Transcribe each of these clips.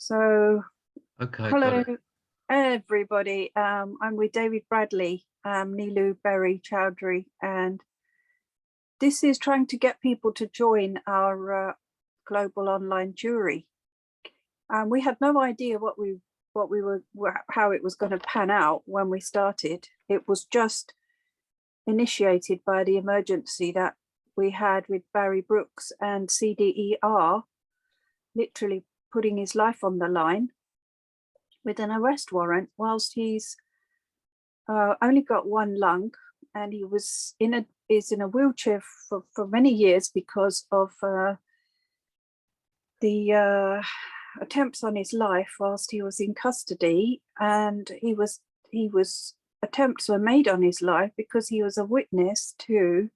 So, Okay, got hello, it. everybody. I'm with David Bradley, Neelu Chaudhari, and this is trying to get people to join our global online jury. We had no idea what we were, how it was going to pan out when we started. It was just initiated by the emergency that we had with Barry Brooks and CDER, literally putting his life on the line with an arrest warrant whilst he's only got one lung, and he is in a wheelchair for many years because of the attempts on his life whilst he was in custody. And attempts were made on his life because he was a witness to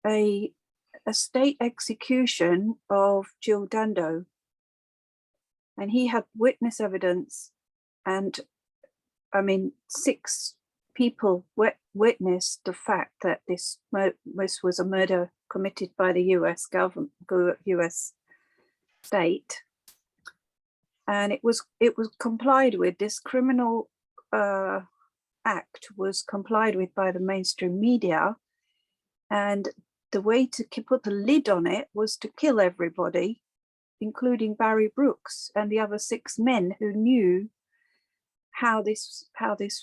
a state execution of Jill Dando, and he had witness evidence, and I mean 6 people witnessed the fact that this was a murder committed by the US government, US state, and it was complied with. This criminal act was complied with by the mainstream media, and the way to put the lid on it was to kill everybody, including Barry Brooks and the other 6 men who knew how this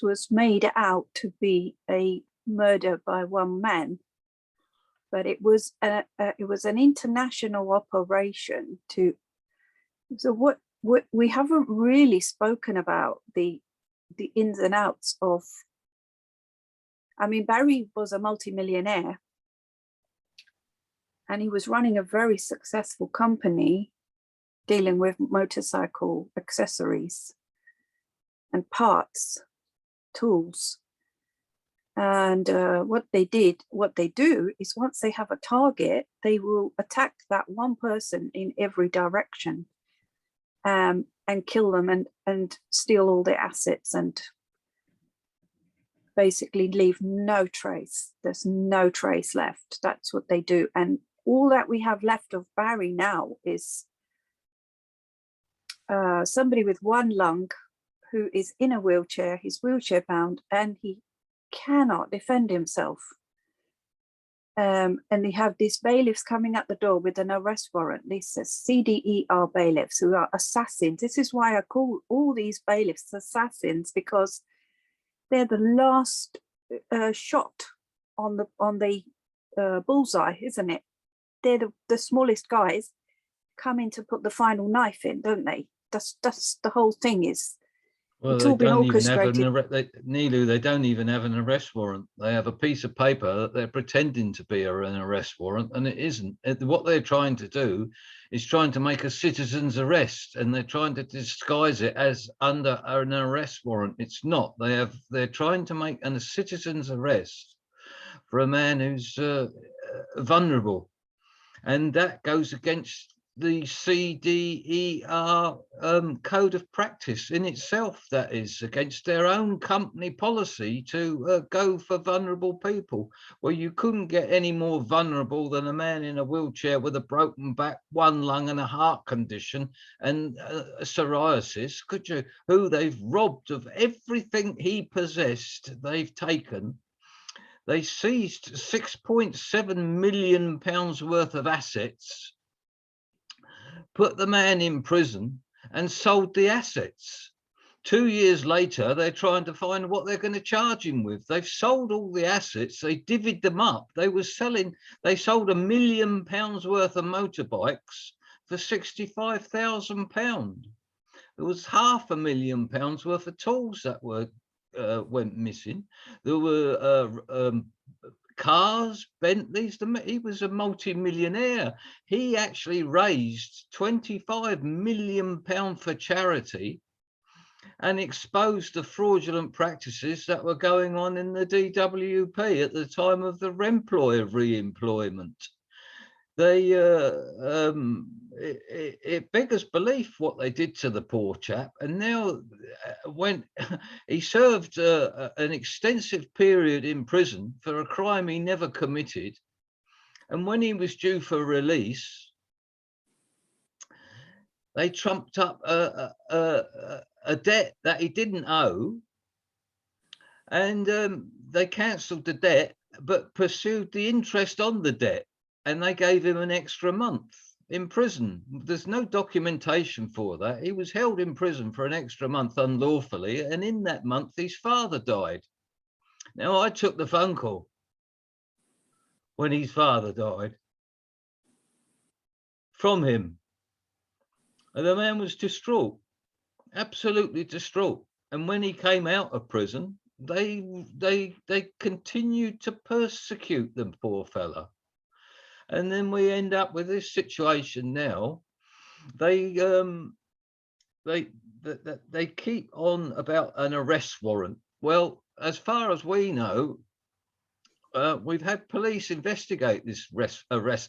was made out to be a murder by one man. But it was an international operation to. So what we haven't really spoken about the ins and outs of. I mean, Barry was a multimillionaire, and he was running a very successful company dealing with motorcycle accessories and parts, tools. And what they do is once they have a target, they will attack that one person in every direction, and kill them and steal all their assets and basically leave no trace. There's no trace left. That's what they do. And all that we have left of Barry now is somebody with one lung who is in a wheelchair. He's wheelchair bound and he cannot defend himself. And they have these bailiffs coming at the door with an arrest warrant. These CDER bailiffs who are assassins. This is why I call all these bailiffs assassins, because they're the last shot on the bullseye, isn't it? They're the smallest guys coming to put the final knife in, don't they? That's the whole thing. Is Well, it's they all been don't even have orchestrated. Neelu, they don't even have an arrest warrant. They have a piece of paper that they're pretending to be an arrest warrant, and it isn't. What they're trying to do is trying to make a citizen's arrest, and they're trying to disguise it as under an arrest warrant. It's not. They're trying to make a citizen's arrest for a man who's vulnerable, and that goes against the CDER code of practice in itself. That is against their own company policy to go for vulnerable people. Well, you couldn't get any more vulnerable than a man in a wheelchair with a broken back, one lung and a heart condition and psoriasis, could you? Who they've robbed of everything he possessed. They've taken. They seized £6.7 million worth of assets, put the man in prison and sold the assets. 2 years later, they're trying to find what they're going to charge him with. They've sold all the assets. They divvied them up. They sold £1 million worth of motorbikes for £65,000. There was £500,000 worth of tools that went missing. There were cars, Bentleys. He was a multi-millionaire. He actually raised £25 million for charity and exposed the fraudulent practices that were going on in the DWP at the time of the re-employment. It beggars belief what they did to the poor chap. And now when he served an extensive period in prison for a crime he never committed, and when he was due for release, they trumped up a debt that he didn't owe, and they cancelled the debt but pursued the interest on the debt, and they gave him an extra month in prison. There's no documentation for that. He was held in prison for an extra month unlawfully, and in that month his father died. Now, I took the phone call when his father died from him, and the man was distraught, absolutely distraught. And when he came out of prison, they continued to persecute the poor fella. And then we end up with this situation now. They keep on about an arrest warrant. Well, as far as we know, we've had police investigate this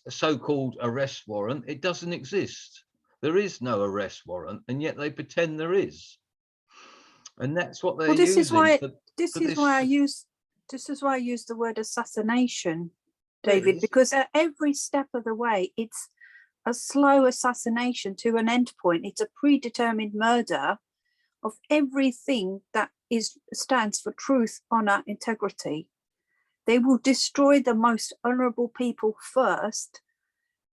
so-called arrest warrant. It doesn't exist. There is no arrest warrant, and yet they pretend there is. And that's what they're using. This is why I use the word assassination, David, because at every step of the way, it's a slow assassination to an end point. It's a predetermined murder of everything that stands for truth, honor, integrity. They will destroy the most honorable people first,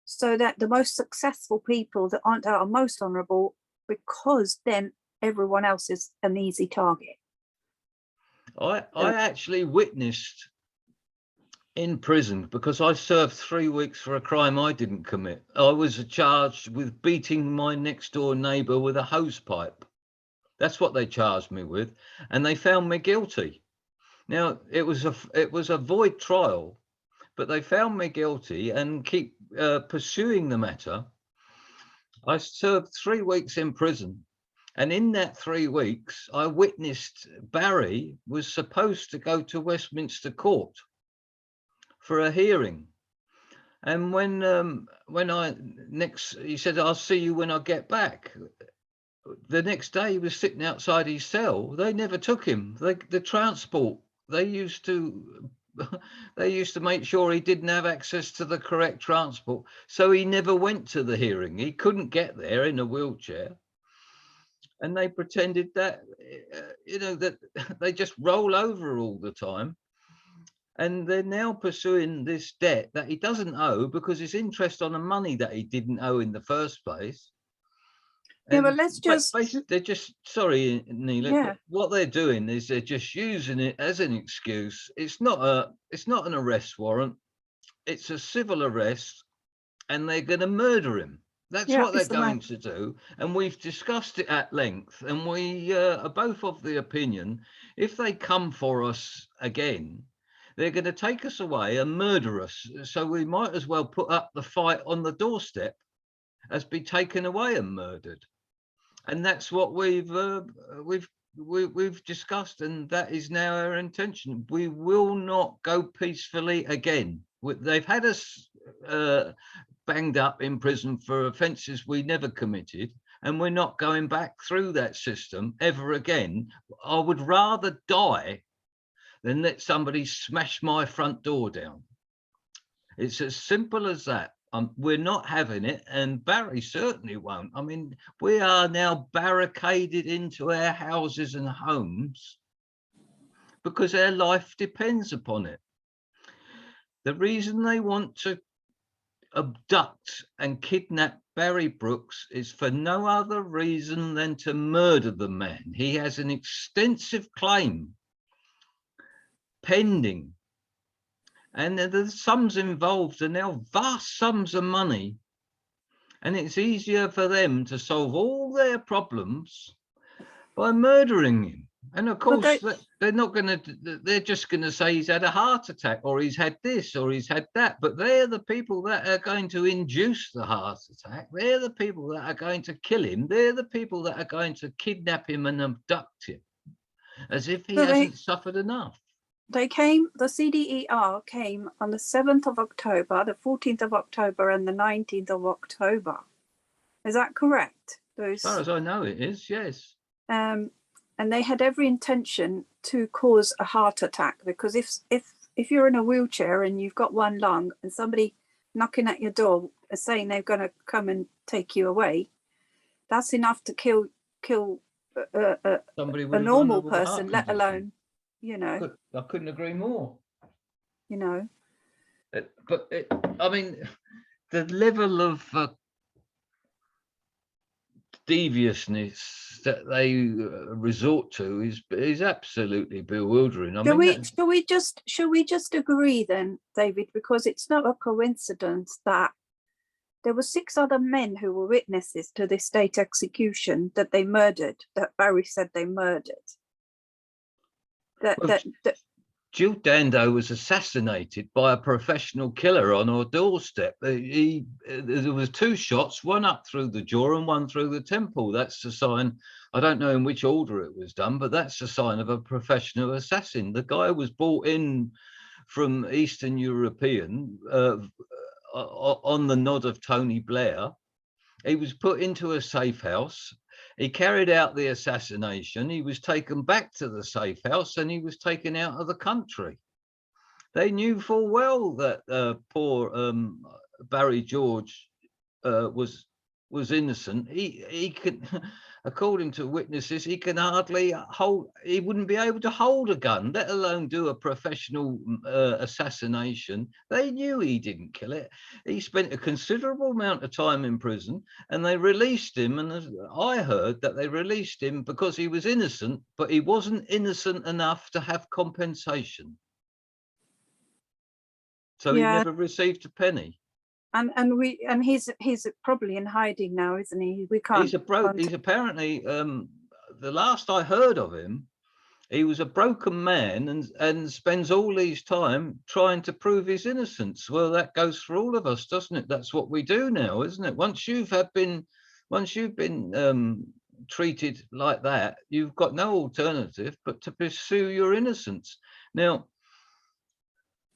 so that the most successful people that are most honorable, because then everyone else is an easy target. I actually witnessed in prison, because I served 3 weeks for a crime I didn't commit. I was charged with beating my next door neighbour with a hose pipe. That's what they charged me with, and they found me guilty. Now, it was a void trial, but they found me guilty and keep pursuing the matter. I served 3 weeks in prison. And in that 3 weeks, I witnessed Barry was supposed to go to Westminster Court for a hearing. And he said, I'll see you when I get back. The next day he was sitting outside his cell. They never took him. The transport, they used to make sure he didn't have access to the correct transport. So he never went to the hearing. He couldn't get there in a wheelchair. And they pretended that, that they just roll over all the time. And they're now pursuing this debt that he doesn't owe, because it's interest on the money that he didn't owe in the first place. Yeah, but they're just, sorry, Neela, yeah. but what they're doing is they're just using it as an excuse. It's not an arrest warrant. It's a civil arrest, and they're going to murder him. That's what they're going to do. And we've discussed it at length, and we are both of the opinion, if they come for us again, they're going to take us away and murder us. So we might as well put up the fight on the doorstep as be taken away and murdered. And that's what we've discussed, and that is now our intention. We will not go peacefully again. They've had us banged up in prison for offences we never committed, and we're not going back through that system ever again. I would rather die than let somebody smash my front door down. It's as simple as that. We're not having it, and Barry certainly won't. I mean, we are now barricaded into our houses and homes because our life depends upon it. The reason they want to abduct and kidnap Barry Brooks is for no other reason than to murder the man. He has an extensive claim pending, and the sums involved are now vast sums of money, and it's easier for them to solve all their problems by murdering him. And of course, they're not going to, they're just going to say he's had a heart attack, or he's had this, or he's had that. But they're the people that are going to induce the heart attack. They're the people that are going to kill him. They're the people that are going to kidnap him and abduct him, as if he hasn't suffered enough. The CDER came on the 7th of October, the 14th of October, and the 19th of October. Is that correct? As far as I know, it is, yes. And they had every intention to cause a heart attack, because if you're in a wheelchair and you've got one lung, and somebody knocking at your door is saying they're going to come and take you away, That's enough to kill Somebody a with a normal vulnerable heart person, let condition. alone, you know. I couldn't agree more. You know. I mean, the level of deviousness that they resort to is absolutely bewildering. I mean, shall we just agree then, David, because it's not a coincidence that there were 6 other men who were witnesses to this state execution that they murdered, that Barry said they murdered. Jill Dando was assassinated by a professional killer on our doorstep. There was 2 shots, one up through the jaw and one through the temple. That's the sign. I don't know in which order it was done, but that's the sign of a professional assassin. The guy was brought in from Eastern European on the nod of Tony Blair. He was put into a safe house. He carried out the assassination. He was taken back to the safe house and he was taken out of the country. They knew full well that poor Barry George was innocent. He could, according to witnesses, he wouldn't be able to hold a gun, let alone do a professional assassination. They knew he didn't kill it. He spent a considerable amount of time in prison and they released him. And I heard that they released him because he was innocent, but he wasn't innocent enough to have compensation. So he never received a penny. And he's probably in hiding now, isn't he? We can't. He's apparently the last I heard of him, he was a broken man and spends all his time trying to prove his innocence. Well, that goes for all of us, doesn't it? That's what we do now, isn't it? Once you've been treated like that, you've got no alternative but to pursue your innocence. Now,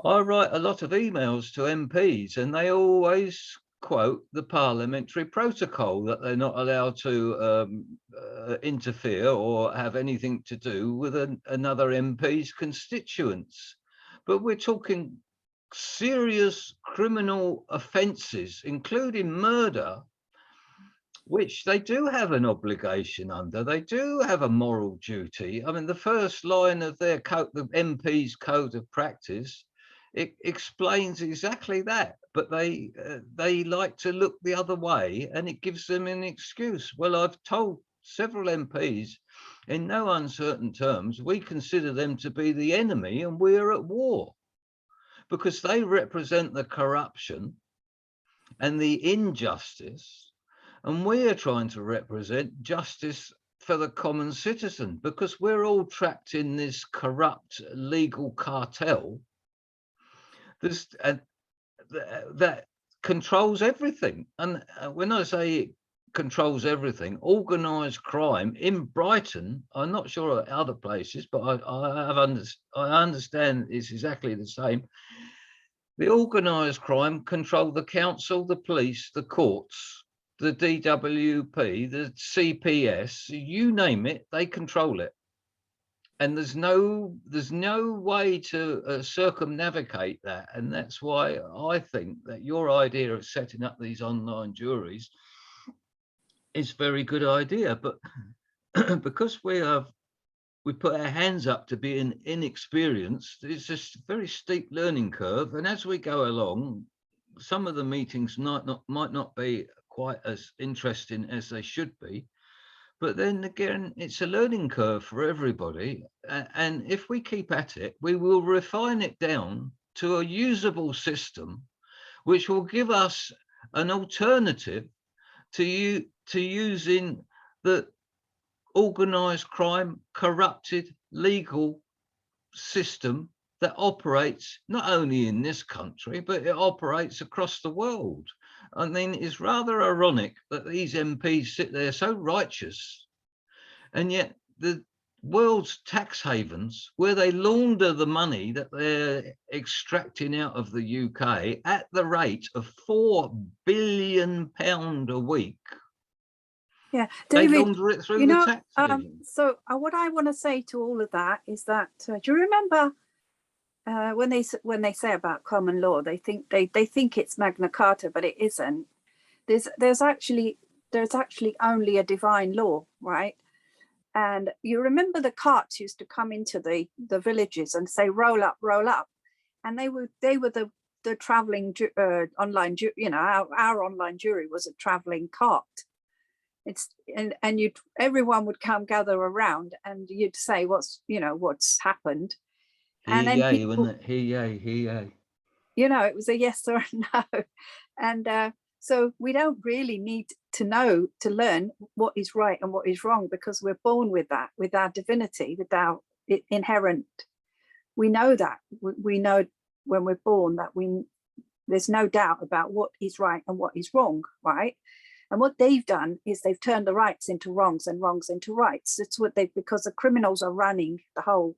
I write a lot of emails to MPs and they always quote the parliamentary protocol that they're not allowed to interfere or have anything to do with another MP's constituents. But we're talking serious criminal offences, including murder, which they do have an obligation under. They do have a moral duty. I mean, the first line of their code, the MP's code of practice, it explains exactly that, but they like to look the other way and it gives them an excuse. Well, I've told several MPs in no uncertain terms, we consider them to be the enemy and we're at war because they represent the corruption and the injustice. And we are trying to represent justice for the common citizen because we're all trapped in this corrupt legal cartel that controls everything. And when I say it controls everything, organised crime in Brighton, I'm not sure at other places, but I understand it's exactly the same. The organised crime control the council, the police, the courts, the DWP, the CPS, you name it, they control it. And there's no way to circumnavigate that. And that's why I think that your idea of setting up these online juries is a very good idea. But because we put our hands up to being inexperienced, it's a very steep learning curve. And as we go along, some of the meetings might not be quite as interesting as they should be. But then again, it's a learning curve for everybody. And if we keep at it, we will refine it down to a usable system, which will give us an alternative to using the organised crime, corrupted legal system that operates not only in this country, but it operates across the world. I mean, it's rather ironic that these MPs sit there so righteous, and yet the world's tax havens, where they launder the money that they're extracting out of the UK at the rate of £4 billion a week. Yeah, David, they launder it through the tax haven. So what I want to say to all of that is that, do you remember when they say about common law, they think it's Magna Carta, but it isn't. There's actually there's actually only a divine law, right? And you remember the carts used to come into the villages and say, roll up, and they were the traveling online, you know, our online jury was a traveling cart. It's and you'd everyone would come gather around, and you'd say what's happened, and then Yay, people, wasn't it? Yay. you know, it was a yes or a no. And so we don't really need to learn what is right and what is wrong, because we're born with that, with our divinity, with our inherent. We know that. We know when we're born that there's no doubt about what is right and what is wrong, right? And what they've done is they've turned the rights into wrongs and wrongs into rights. It's what because the criminals are running the whole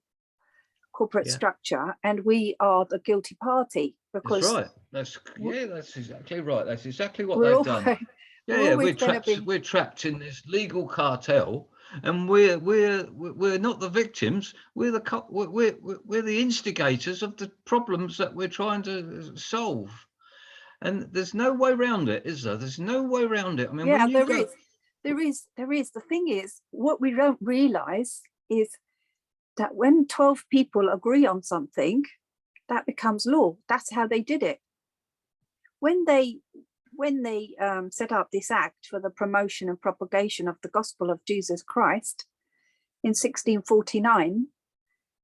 corporate structure, and we are the guilty party. Because that's right. That's exactly right. That's exactly what we're they've done. We're trapped in this legal cartel, and we're not the victims. We're the instigators of the problems that we're trying to solve. And there's no way around it, is there? There's no way around it. I mean, when you go... There is. The thing is, what we don't realize is that when 12 people agree on something, that becomes law. That's how they did it. When they set up this act for the promotion and propagation of the gospel of Jesus Christ in 1649,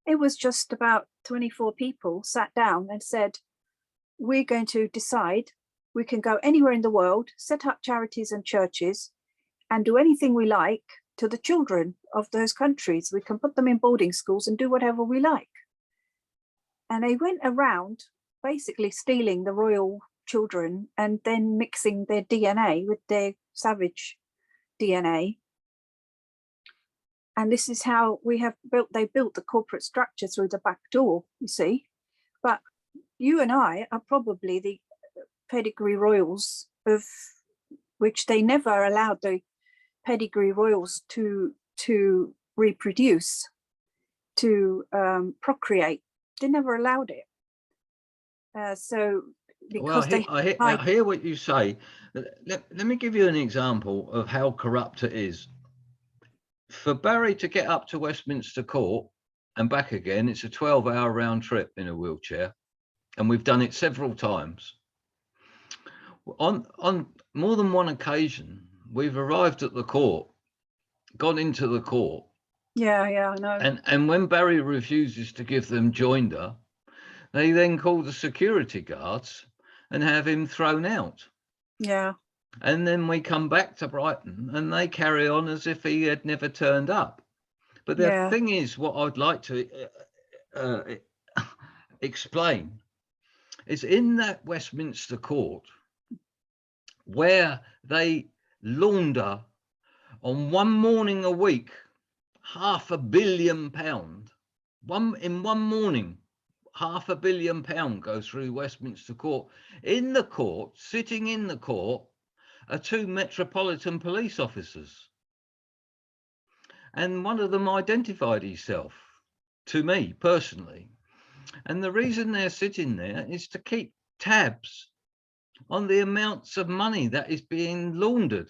it was just about 24 people sat down and said, we're going to decide, we can go anywhere in the world, set up charities and churches, and do anything we like to the children of those countries. We can put them in boarding schools and do whatever we like. And they went around basically stealing the royal children and then mixing their DNA with their savage DNA. And this is how they built the corporate structure through the back door, you see. But you and I are probably the pedigree royals, of which they never allowed the pedigree royals to reproduce, to procreate. They never allowed it. So because I hear what you say. Let me give you an example of how corrupt it is. For Barry to get up to Westminster Court and back again, it's a 12-hour round trip in a wheelchair, and we've done it several times. On more than one occasion, we've arrived at the court, gone into the court. Yeah, I know. And when Barry refuses to give them joinder, they then call the security guards and have him thrown out. Yeah. And then we come back to Brighton and they carry on as if he had never turned up. But the thing is, what I'd like to explain is in that Westminster Court, where they launder on one morning a week, £500 million. In one morning, £500 million goes through Westminster Court. In the court, sitting in the court, are two Metropolitan Police officers. And one of them identified himself to me personally. And the reason they're sitting there is to keep tabs on the amounts of money that is being laundered.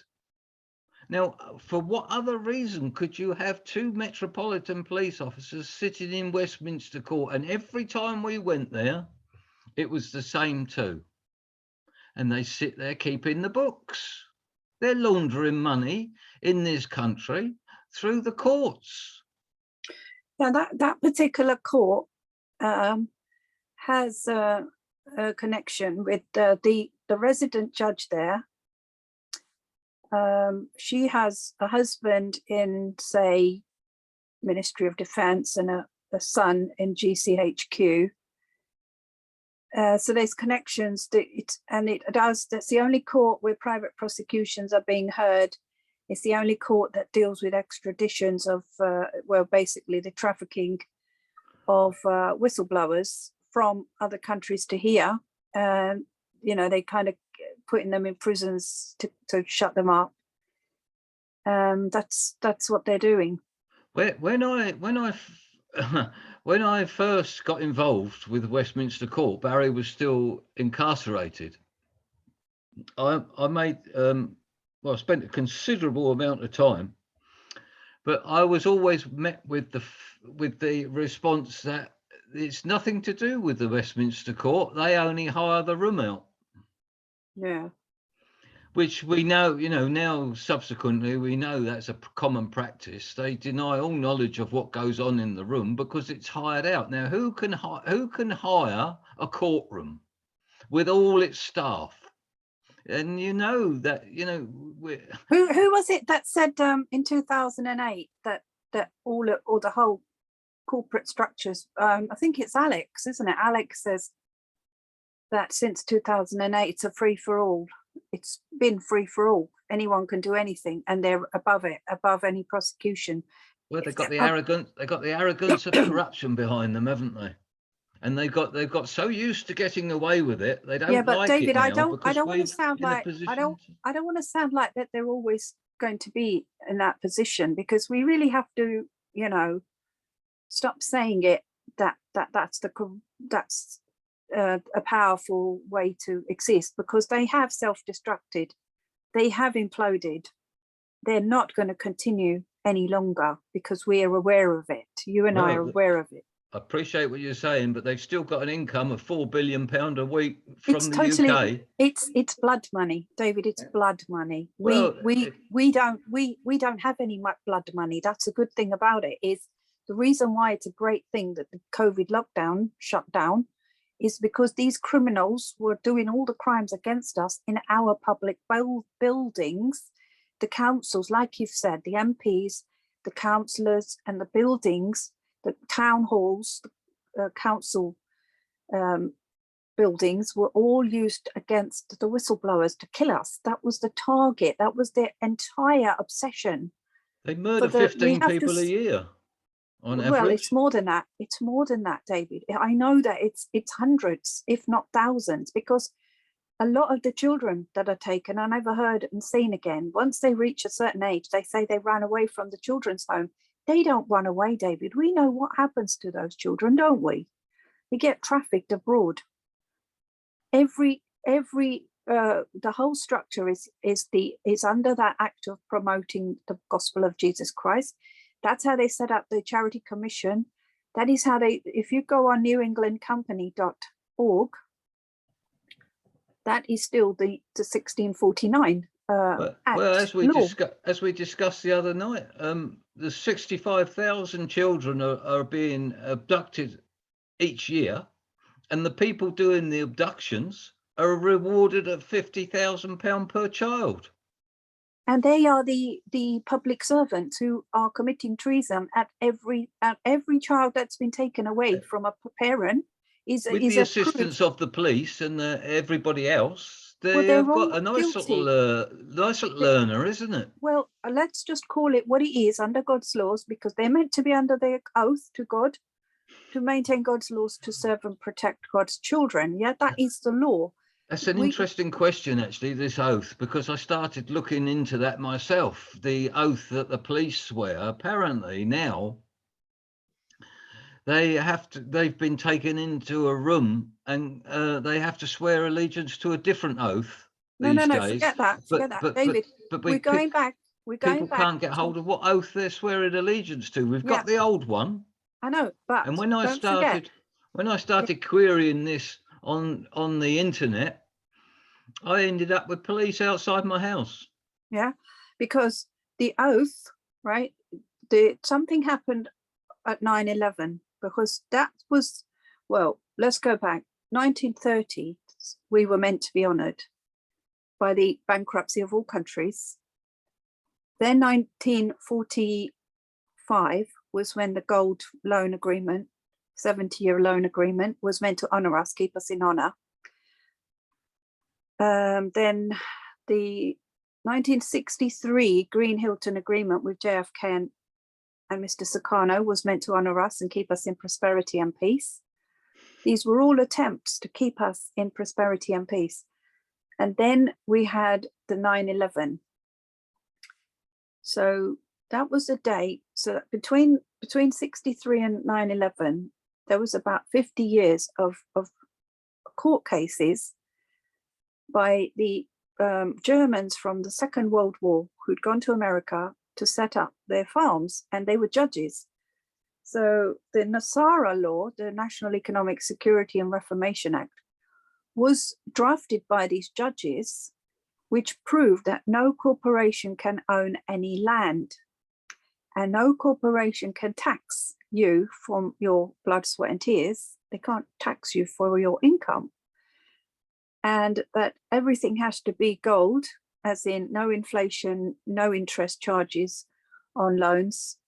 Now, for what other reason could you have two Metropolitan Police officers sitting in Westminster Court? And every time we went there, it was the same two. And they sit there keeping the books. They're laundering money in this country through the courts. Now that particular court has a connection with the resident judge there. She has a husband in, say, Ministry of Defence and a son in GCHQ. So there's connections that's the only court where private prosecutions are being heard. It's the only court that deals with extraditions of, basically the trafficking of whistleblowers from other countries to here. They kind of putting them in prisons to shut them up. That's what they're doing. When I first got involved with Westminster Court, Barry was still incarcerated. I made well, I spent a considerable amount of time, but I was always met with the response that it's nothing to do with the Westminster Court. They only hire the room out. Yeah. Which we know, now subsequently we know that's a common practice. They deny all knowledge of what goes on in the room because it's hired out. Now, who can hire a courtroom with all its staff? And that Who was it that said in 2008 that all the whole corporate structures, I think it's Alex, isn't it? Alex says that since 2008 it's a free for all. It's been free for all. Anyone can do anything, and they're above it, above any prosecution. Well, they've got the arrogance. They've got the arrogance of corruption behind them, haven't they? And they've got so used to getting away with it, they don't. Yeah, but like David, it now I don't want to sound in a like I don't want to sound like that they're always going to be in that position, because we really have to, stop saying it that's a powerful way to exist, because they have self-destructed, they have imploded, they're not going to continue any longer because we are aware of it. You and I are aware of it. I appreciate what you're saying, but they've still got an income of £4 billion a week from It's the totally, UK. It's blood money, David. It's blood money. Well, we don't have any blood money. That's a good thing about it. Is the reason why it's a great thing that the COVID lockdown shut down is because these criminals were doing all the crimes against us in our public buildings, the councils, like you've said, the MPs, the councillors, and the buildings, the town halls, council buildings were all used against the whistleblowers to kill us. That was the target. That was their entire obsession. They murder 15 people a year on average. Well, it's more than that. It's more than that, David. I know that it's hundreds, if not thousands, because a lot of the children that are taken are never heard and seen again. Once they reach a certain age, they say they ran away from the children's home. They don't run away, David. We know what happens to those children, don't we? They get trafficked abroad. The whole structure is under that act of promoting the gospel of Jesus Christ. That's how they set up the Charity Commission. That is how if you go on newenglandcompany.org, that is still the 1649 well, as we discussed the other night, the 65,000 children are being abducted each year, and the people doing the abductions are rewarded at £50,000 per child. And they are the public servants who are committing treason at every child that's been taken away from a parent. With the assistance of the police and everybody else. They've got a nice little learner, isn't it? Well, let's just call it what it is under God's laws, because they're meant to be under their oath to God, to maintain God's laws, to serve and protect God's children. Yeah, that is the law. That's an interesting question, actually, this oath, because I started looking into that myself. The oath that the police swear, apparently now, they've been taken into a room and they have to swear allegiance to a different oath these days. Forget that, David. But we're going back. People can't get hold of what oath they're swearing allegiance to. We've got the old one. I know, but and when I started querying this on the internet, I ended up with police outside my house. Yeah, because the oath, right? Something happened at 9/11. Because that was, well, let's go back. 1930, we were meant to be honoured by the bankruptcy of all countries. Then 1945 was when the gold loan agreement, 70-year loan agreement, was meant to honour us, keep us in honour. Then the 1963 Green Hilton agreement with JFK and Mr. Sukarno was meant to honour us and keep us in prosperity and peace. These were all attempts to keep us in prosperity and peace. And then we had the 9/11. So that was the date. So between 63 and 9/11, there was about 50 years of court cases by the Germans from the Second World War who'd gone to America to set up their farms, and they were judges. So the Nasara law, the National Economic Security and Reformation Act, was drafted by these judges, which proved that no corporation can own any land, and no corporation can tax you from your blood, sweat, and tears. They can't tax you for your income. And that everything has to be gold, as in no inflation, no interest charges on loans,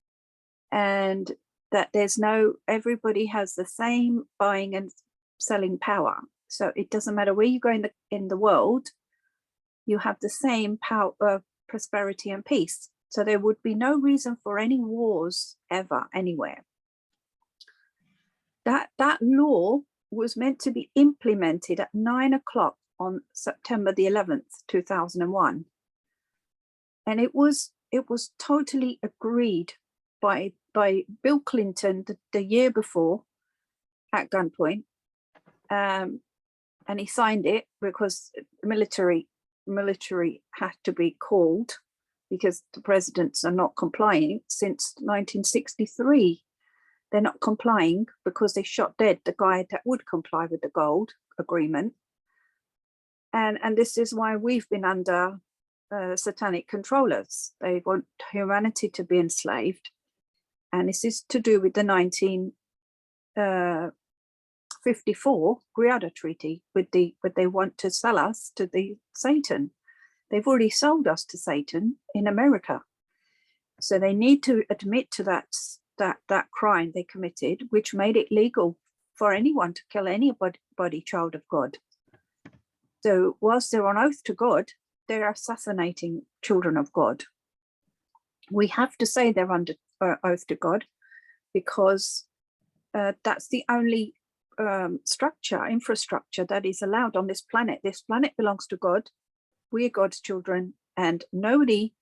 and that everybody has the same buying and selling power. So it doesn't matter where you go in the world, you have the same power, prosperity and peace. So there would be no reason for any wars ever anywhere. That law was meant to be implemented at 9 o'clock on September the 11th, 2001. And it was totally agreed by Bill Clinton the year before at gunpoint. And he signed it because military had to be called because the presidents are not complying since 1963. They're not complying because they shot dead the guy that would comply with the gold agreement. And this is why we've been under satanic controllers. They want humanity to be enslaved. And this is to do with the 1954 Greada Treaty, but they want to sell us to the Satan. They've already sold us to Satan in America. So they need to admit to that crime they committed, which made it legal for anyone to kill anybody child of God. So whilst they're on oath to God, they're assassinating children of God. We have to say they're under oath to God because that's the only infrastructure that is allowed on this planet. This planet belongs to God. We are God's children, and nobody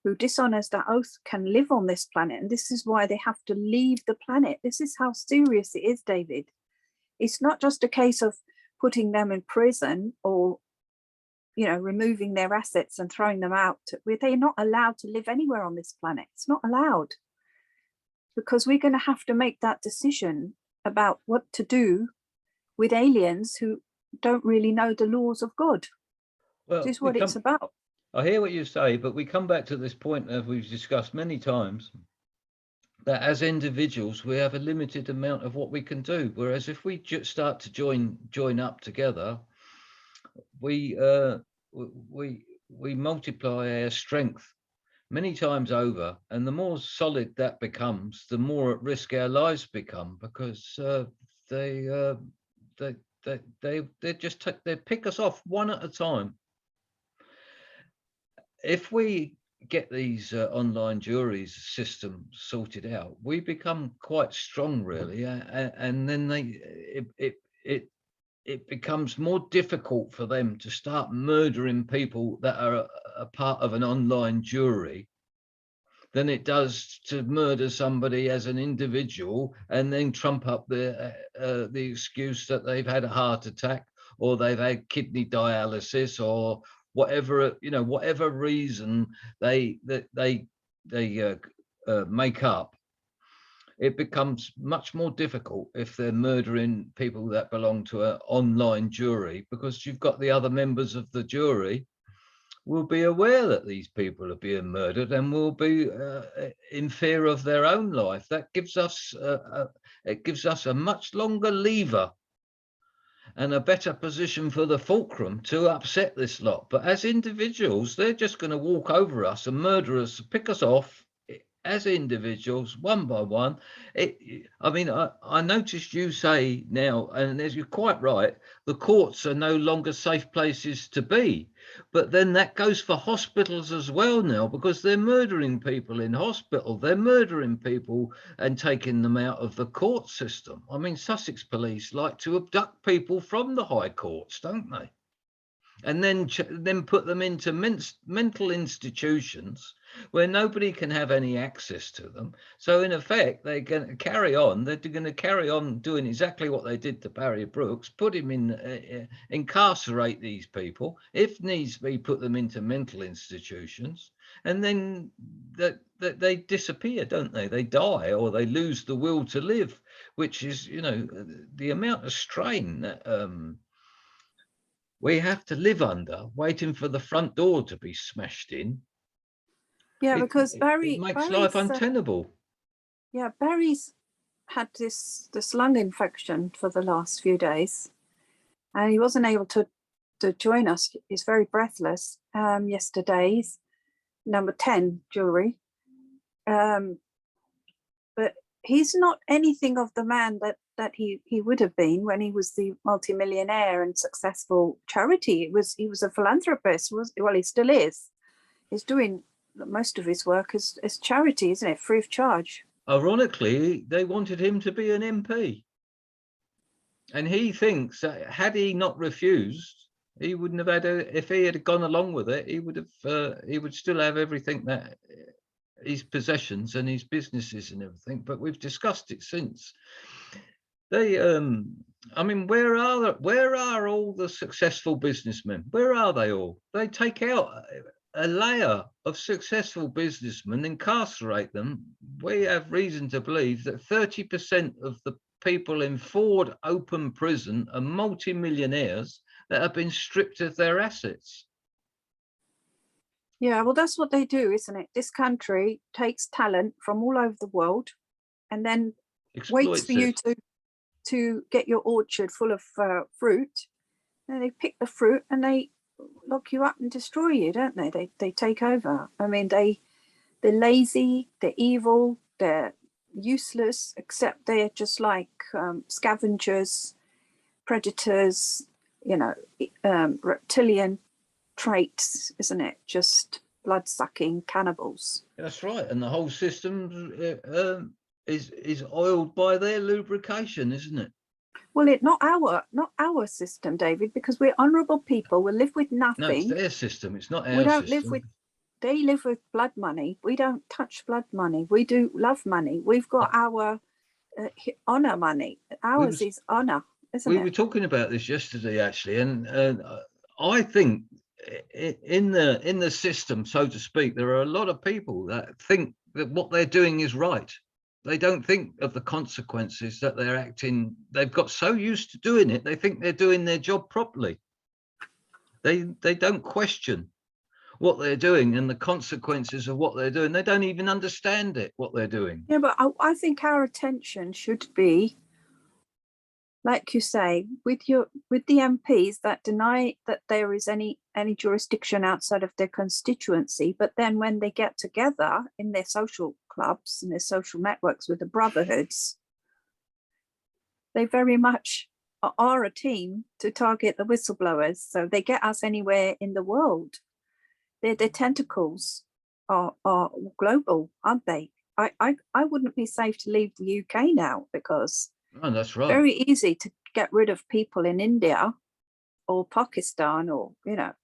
who dishonors that oath can live on this planet. And this is why they have to leave the planet. This is how serious it is, David. It's not just a case of putting them in prison or, removing their assets and throwing them out. They're not allowed to live anywhere on this planet. It's not allowed, because we're going to have to make that decision about what to do with aliens who don't really know the laws of God. Well, this is what it's about. I hear what you say, but we come back to this point that we've discussed many times, that as individuals we have a limited amount of what we can do. Whereas if we start to join up together, we multiply our strength many times over, and the more solid that becomes, the more at risk our lives become, because they pick us off one at a time. If we get these online juries system sorted out, we become quite strong, really, and then it becomes more difficult for them to start murdering people that are a part of an online jury than it does to murder somebody as an individual and then trump up the excuse that they've had a heart attack or they've had kidney dialysis or whatever, whatever reason they make up. It becomes much more difficult if they're murdering people that belong to an online jury, because you've got the other members of the jury will be aware that these people are being murdered and will be in fear of their own life. That gives us a much longer lever and a better position for the fulcrum to upset this lot. But as individuals, they're just going to walk over us and murder us, pick us off as individuals, one by one. I noticed you say now, and as you're quite right, the courts are no longer safe places to be. But then that goes for hospitals as well now, because they're murdering people in hospital. They're murdering people and taking them out of the court system. I mean, Sussex police like to abduct people from the high courts, don't they? and then put them into mental institutions where nobody can have any access to them. So in effect, they're going to carry on. They're going to carry on doing exactly what they did to Barry Brooks, put him in, incarcerate these people, if needs be, put them into mental institutions, and then they disappear, don't they? They die, or they lose the will to live, which is, the amount of strain that we have to live under, waiting for the front door to be smashed in. Yeah, because it makes life untenable. Yeah, Barry's had this lung infection for the last few days, and he wasn't able to join us. He's very breathless. Yesterday's number 10 jewelry, but he's not anything of the man that he would have been when he was the multimillionaire and successful charity. He was a philanthropist. Well, he still is. He's doing most of his work as charity, isn't it? Free of charge. Ironically, they wanted him to be an MP. And he thinks that had he not refused, he wouldn't have if he had gone along with it, he would still have everything, that his possessions and his businesses and everything. But we've discussed it since. They, I mean, where are all the successful businessmen? Where are they all? They take out a layer of successful businessmen, incarcerate them. We have reason to believe that 30% of the people in Ford Open Prison are multimillionaires that have been stripped of their assets. Yeah, well, that's what they do, isn't it? This country takes talent from all over the world and then waits for you to get your orchard full of fruit. And they pick the fruit and they lock you up and destroy you, don't they? They take over. I mean, they're lazy, they're evil, they're useless, except they're just like scavengers, predators, reptilian traits, isn't it? Just blood-sucking cannibals. That's right, and the whole system is oiled by their lubrication, isn't it? Well, not our system, David, because we're honourable people. We live with nothing. No, it's their system. It's not our system. We don't live with. They live with blood money. We don't touch blood money. We do love money. We've got our honour money. Ours is honour, isn't it? We were talking about this yesterday, actually, and I think in the system, so to speak, there are a lot of people that think that what they're doing is right. They don't think of the consequences that they're acting. They've got so used to doing it, they think they're doing their job properly. They don't question what they're doing and the consequences of what they're doing. They don't even understand it, what they're doing. Yeah, but I think our attention should be, like you say, with the MPs that deny that there is any jurisdiction outside of their constituency, but then when they get together in their social clubs and their social networks with the brotherhoods, they very much are a team to target the whistleblowers. So they get us anywhere in the world. Their tentacles are global, aren't they? I wouldn't be safe to leave the UK now, because that's right. Very easy to get rid of people in India or Pakistan or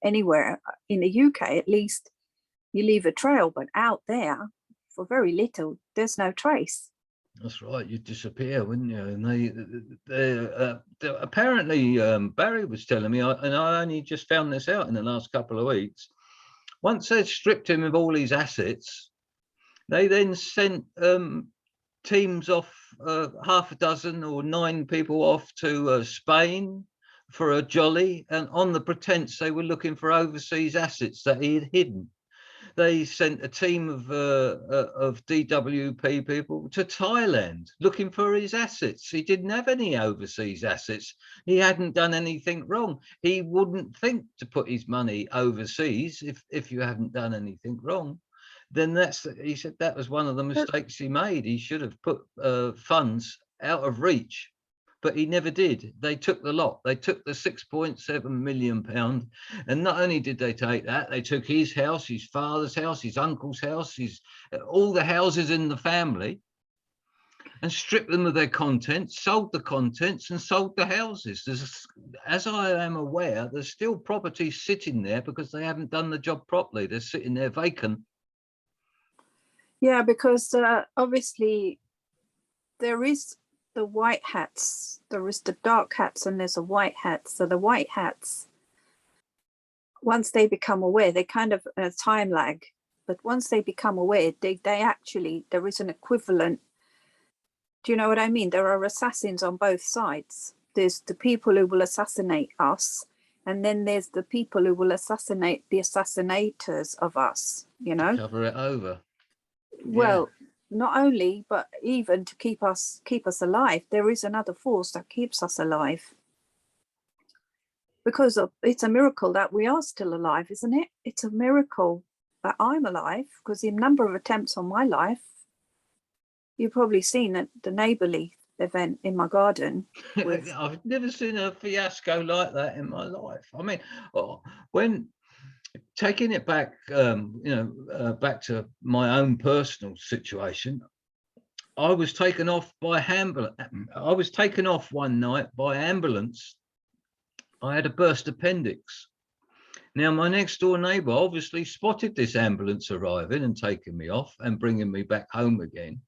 anywhere. In the UK, at least you leave a trail, but out there, for very little, there's no trace. That's right. You'd disappear, wouldn't you? And they apparently, Barry was telling me, and I only just found this out in the last couple of weeks. Once they'd stripped him of all his assets, they then sent teams off, half a dozen or 9 people off to Spain for a jolly, and on the pretense they were looking for overseas assets that he had hidden. They sent a team of DWP people to Thailand looking for his assets. He didn't have any overseas assets. He hadn't done anything wrong. He wouldn't think to put his money overseas if you haven't done anything wrong. Then he said that was one of the mistakes he made. He should have put funds out of reach, but he never did. They took the lot. They took the £6.7 million, and not only did they take that, they took his house, his father's house, his uncle's house, all the houses in the family. and stripped them of their contents, sold the contents and sold the houses. As I am aware, there's still property sitting there because they haven't done the job properly. They're sitting there vacant. Yeah, because obviously there is the white hats, there is the dark hats and there's a white hat. So the white hats, once they become aware, they kind of a time lag, but once they become aware, they actually, there is an equivalent. Do you know what I mean? There are assassins on both sides. There's the people who will assassinate us, and then there's the people who will assassinate the assassinators of us, you know? Cover it over. Well, not only, but even to keep us alive, there is another force that keeps us alive. Because it's a miracle that we are still alive, isn't it? It's a miracle that I'm alive, because the number of attempts on my life, you've probably seen at the neighbourly event in my garden. I've never seen a fiasco like that in my life. I mean, when taking it back, back to my own personal situation, I was taken off by ambulance. I was taken off one night by ambulance. I had a burst appendix. Now, my next door neighbour obviously spotted this ambulance arriving and taking me off and bringing me back home again.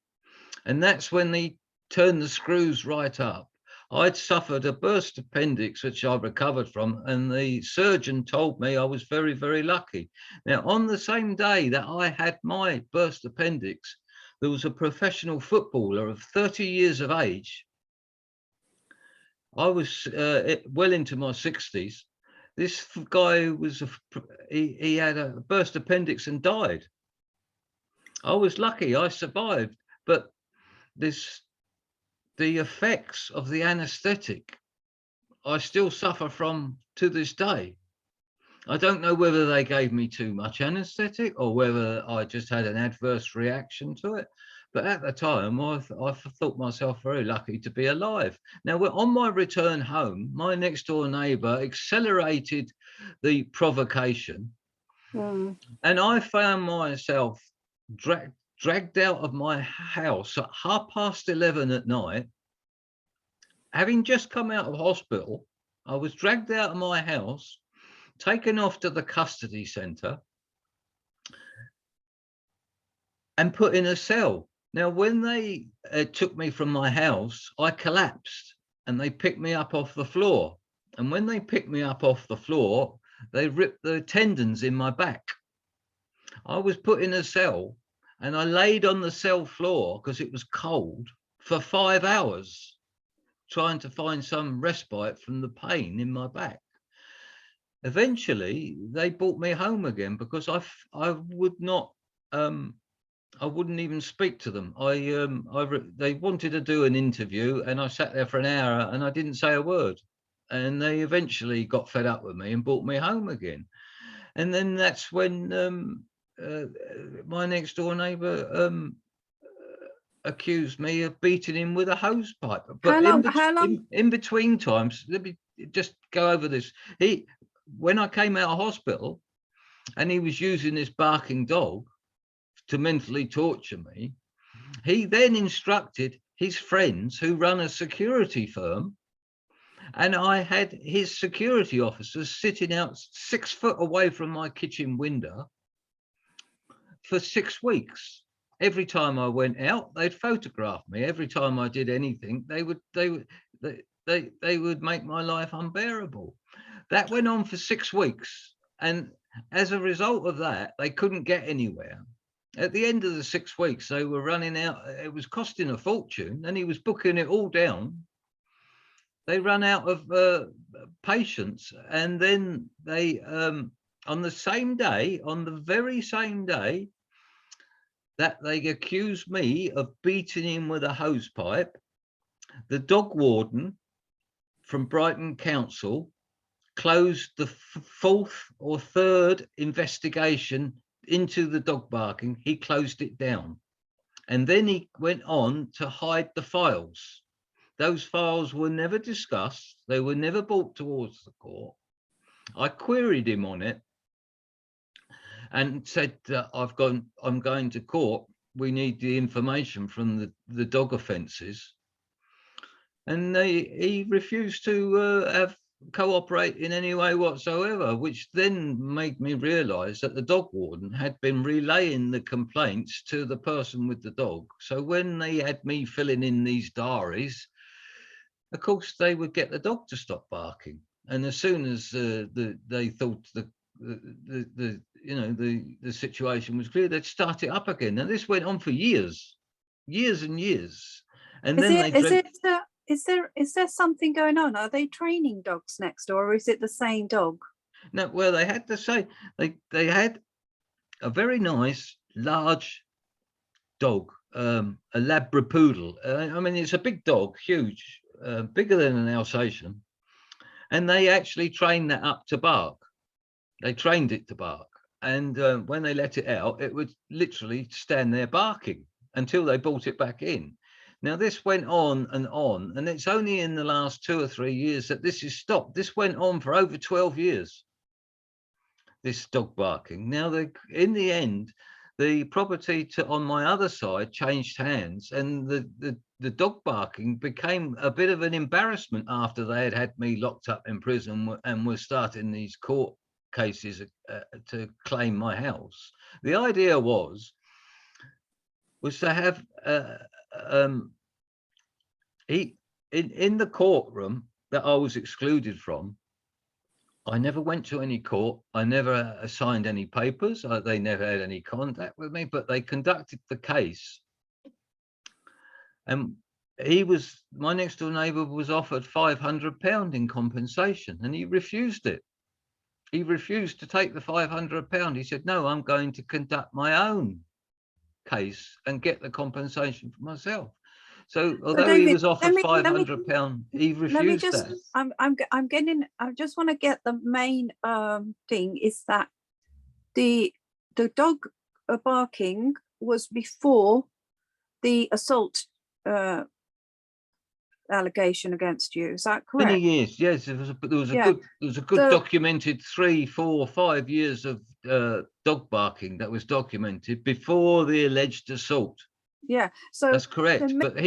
And that's when they turned the screws right up. I'd suffered a burst appendix, which I recovered from, and the surgeon told me I was very, very lucky. Now, on the same day that I had my burst appendix, there was a professional footballer of 30 years of age. I was well into my 60s. This guy was, he had a burst appendix and died. I was lucky, I survived, but the effects of the anesthetic I still suffer from to this day. I don't know whether they gave me too much anesthetic or whether I just had an adverse reaction to it. But at the time, I thought myself very lucky to be alive. Now, on my return home, my next door neighbour accelerated the provocation, and I found myself dragged out of my house at 11:30 at night. Having just come out of hospital, I was dragged out of my house, taken off to the custody centre and put in a cell. Now, when they took me from my house, I collapsed and they picked me up off the floor. And when they picked me up off the floor, they ripped the tendons in my back. I was put in a cell and I laid on the cell floor because it was cold for 5 hours, trying to find some respite from the pain in my back. Eventually, they brought me home again because I would not, I wouldn't even speak to them. They wanted to do an interview, and I sat there for an hour and I didn't say a word. And they eventually got fed up with me and brought me home again. And then that's when my next door neighbour accused me of beating him with a hose pipe. But how long? In between times, let me just go over this. When I came out of hospital and he was using this barking dog to mentally torture me, he then instructed his friends who run a security firm, and I had his security officers sitting out 6 foot away from my kitchen window for 6 weeks. Every time I went out, they'd photograph me. Every time I did anything, they would make my life unbearable. That went on for 6 weeks, and as a result of that, they couldn't get anywhere. At the end of the 6 weeks, they were running out. It was costing a fortune, and he was booking it all down. They ran out of patients, and then they, on the very same day that they accused me of beating him with a hose pipe, the dog warden from Brighton Council closed the 4th or 3rd investigation into the dog barking. He closed it down. And then he went on to hide the files. Those files were never discussed. They were never brought towards the court. I queried him on it and said, I'm going to court we need the information from the dog offences. And he refused to cooperate in any way whatsoever, which then made me realise that the dog warden had been relaying the complaints to the person with the dog. So when they had me filling in these diaries, of course they would get the dog to stop barking. And as soon as they thought the situation was clear, they'd start it up again. And this went on for years and years. And then is there something going on? Are they training dogs next door, or is it the same dog? No, well, they had to say they had a very nice large dog, a Labrapoodle. I mean, it's a big dog, huge, bigger than an Alsatian, and they actually trained that up to bark. They trained it to bark, and when they let it out, it would literally stand there barking until they brought it back in. Now, this went on, and it's only in the last 2 or 3 years that this has stopped. This went on for over 12 years, this dog barking. Now, in the end, the property on my other side changed hands, and the dog barking became a bit of an embarrassment after they had me locked up in prison and were starting these court cases to claim my house. The idea was to have in the courtroom that I was excluded from. I never went to any court. I never signed any papers. They never had any contact with me, but they conducted the case. And my next door neighbour was offered £500 in compensation, and he refused it. He refused to take the £500. He said, no, I'm going to conduct my own case and get the compensation for myself. So although David, he was offered £500, he refused that. I just want to get the main thing is that the dog barking was before the assault allegation against you. Is that correct? Many years, yes. There was a good documented 3, 4, 5 years of dog barking that was documented before the alleged assault. Yeah, so that's correct. But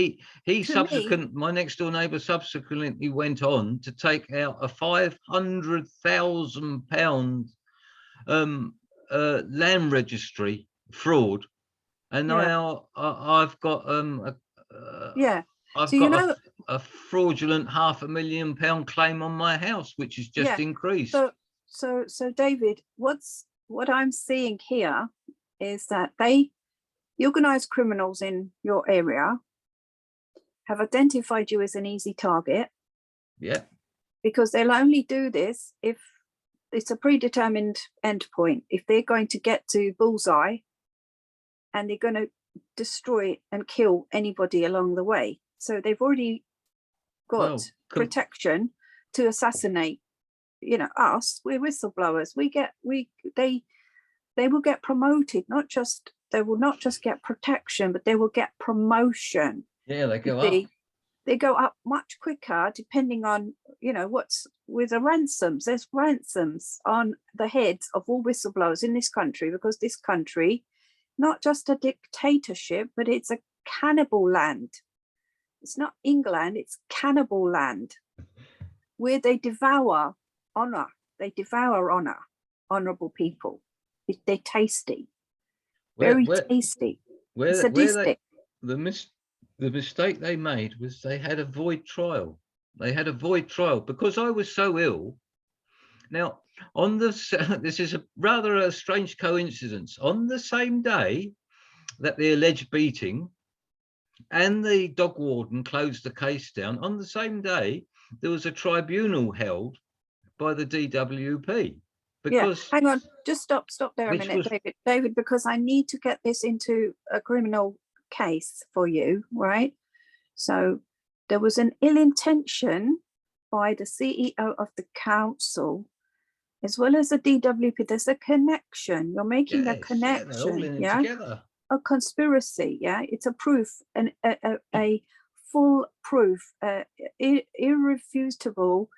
my next door neighbour subsequently went on to take out a £500,000 land registry fraud, and now I've got a fraudulent £500,000 claim on my house, which has just increased. So David, what I'm seeing here is that the organised criminals in your area have identified you as an easy target. Yeah. Because they'll only do this if it's a predetermined endpoint. If they're going to get to bullseye and they're going to destroy and kill anybody along the way. So they've already got protection to assassinate, us. We're whistleblowers. They will get promoted, they will not just get protection, but they will get promotion. Yeah, they go up. They go up much quicker, depending on, what's with the ransoms. There's ransoms on the heads of all whistleblowers in this country, because this country, not just a dictatorship, but it's a cannibal land. It's not England, it's cannibal land, where they devour honor. They devour honor, honorable people. They're tasty. Very tasty. Sadistic. The mistake they made was they had a void trial. They had a void trial because I was so ill. Now, this is rather a strange coincidence. On the same day that the alleged beating and the dog warden closed the case down, on the same day there was a tribunal held by the DWP. Because hang on, just stop there a minute, David, because I need to get this into a criminal case for you, right? So there was an ill intention by the CEO of the council as well as the DWP. There's a connection. You're making a connection. They're all in it together. A conspiracy. It's a proof, and a full proof, irrefutable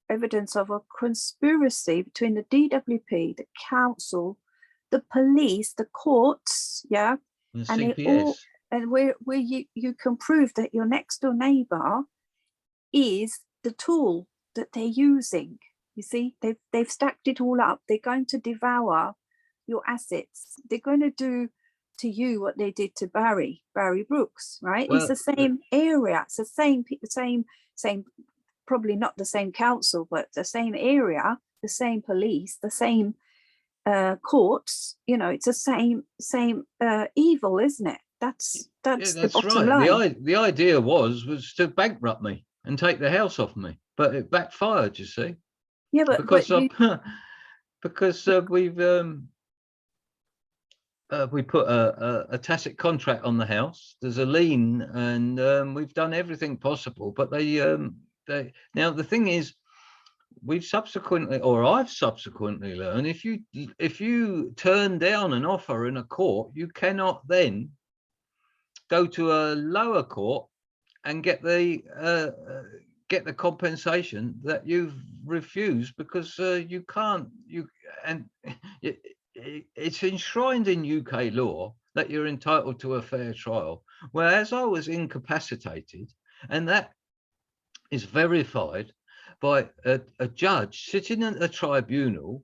evidence of a conspiracy between the DWP, the council, the police, the courts, and and it CPS. all, and where you can prove that your next door neighbor is the tool that they're using. You see, they've stacked it all up. They're going to devour your assets. They're going to do to you what they did to Barry Brooks, right? It's Well, the same area. It's the same, probably not the same council, but the same area, the same police, the same courts. You know, it's the same evil, isn't it? That's yeah, the that's bottom right. line. The idea was to bankrupt me and take the house off me, but it backfired, you see, Yeah, because you, because we put a tacit contract on the house. There's a lien, and we've done everything possible. But they now the thing is, I've subsequently learned if you turn down an offer in a court, you cannot then go to a lower court and get the compensation that you've refused, because you can't. It's enshrined in UK law that you're entitled to a fair trial. Whereas I was incapacitated, and that is verified by a judge sitting at a tribunal,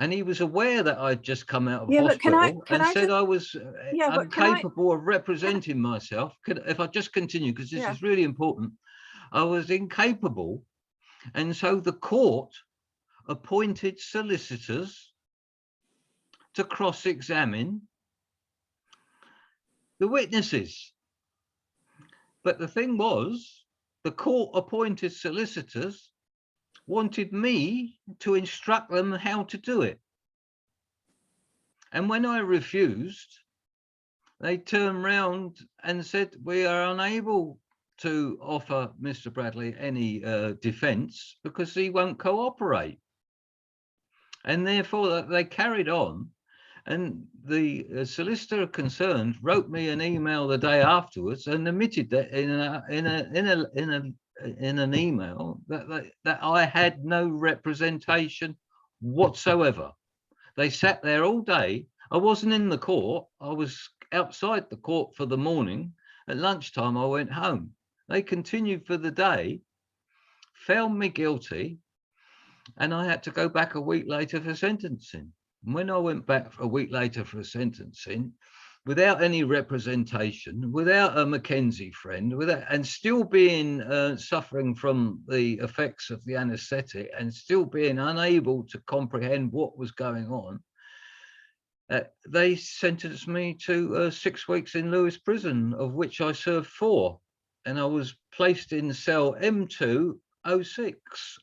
and he was aware that I'd just come out of yeah, but hospital can and I said just, I was yeah, but incapable of can, representing myself. If I just continue, because this yeah. is really important, I was incapable, and so the court appointed solicitors to cross-examine the witnesses. But the thing was, the court appointed solicitors wanted me to instruct them how to do it. And when I refused, they turned round and said, we are unable to offer Mr. Bradley any defence because he won't cooperate. And therefore they carried on. And the solicitor concerned wrote me an email the day afterwards and admitted that in an email that I had no representation whatsoever. They sat there all day. I wasn't in the court. I was outside the court for the morning. At lunchtime, I went home. They continued for the day, found me guilty, and I had to go back a week later for sentencing. And when I went back a week later for sentencing, without any representation, without a Mackenzie friend, and still being suffering from the effects of the anaesthetic, and still being unable to comprehend what was going on, they sentenced me to 6 weeks in Lewes prison, of which I served 4, and I was placed in cell M206,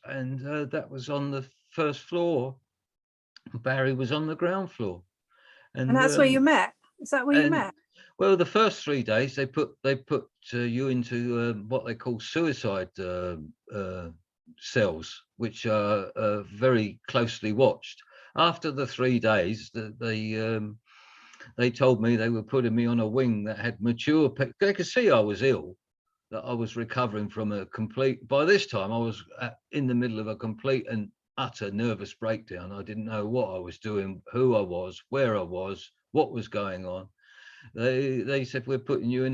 and that was on the first floor. Barry was on the ground floor, And that's where you met. Is that where you and met? well, the first 3 days they put you into what they call suicide cells, which are very closely watched. After the 3 days, they told me they were putting me on a wing that had mature. They could see I was ill, that I was recovering from a complete. By this time, I was in the middle of a complete and utter nervous breakdown. I didn't know what I was doing, who I was, where I was, what was going on. They said, we're putting you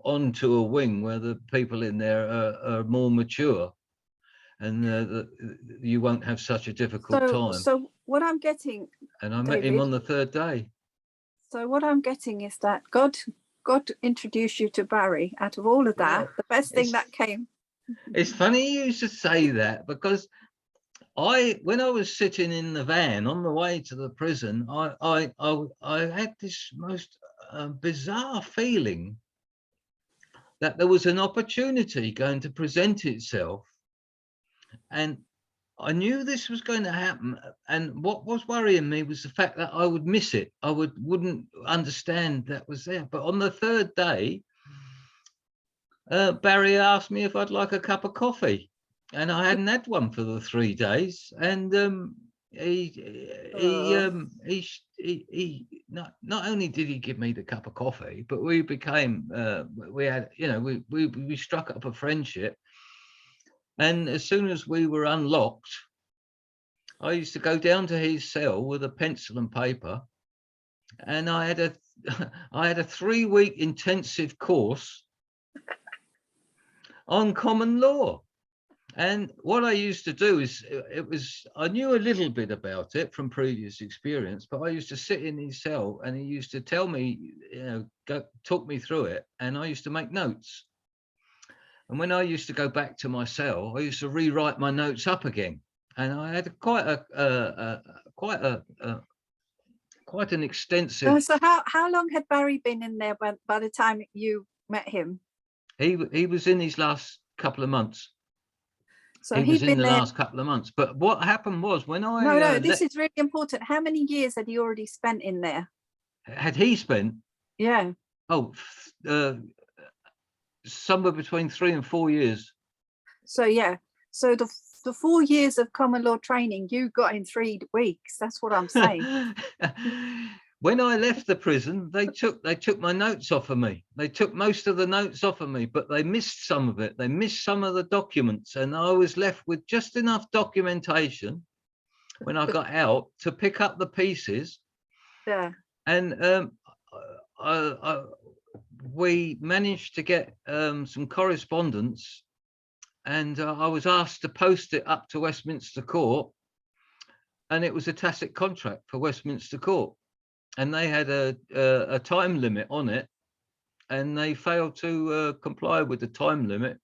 onto a wing where the people in there are more mature, and you won't have such a difficult time. So what I'm getting, And I met David, him on the 3rd day. so what I'm getting is that God introduced you to Barry. Out of all of that, the best thing that came. It's funny you should say that, because when I was sitting in the van on the way to the prison, I had this most bizarre feeling that there was an opportunity going to present itself, and I knew this was going to happen. And what was worrying me was the fact that I would miss it. I wouldn't understand that was there. But on the 3rd day, Barry asked me if I'd like a cup of coffee, and I hadn't had one for the 3 days. And not only did he give me the cup of coffee, but we became we struck up a friendship. And as soon as we were unlocked, I used to go down to his cell with a pencil and paper and I had a I had a 3-week intensive course on common law. And what I used to do is, I knew a little bit about it from previous experience, but I used to sit in his cell and he used to tell me, talk me through it. And I used to make notes. And when I used to go back to my cell, I used to rewrite my notes up again. And I had quite an extensive. So how long had Barry been in there by the time you met him? He was in his last couple of months. So he was in the there last couple of months. But what happened was when I no, this is really important. How many years had he already spent in there? Had he spent? Yeah. Oh, somewhere between 3 and 4 years. So yeah. So the 4 years of common law training you got in 3 weeks. That's what I'm saying. When I left the prison, they took my notes off of me. They took most of the notes off of me, but they missed some of it. They missed some of the documents, and I was left with just enough documentation when I got out to pick up the pieces. Yeah. And we managed to get some correspondence, and I was asked to post it up to Westminster Court, and it was a tacit contract for Westminster Court. And they had a time limit on it, and they failed to comply with the time limit.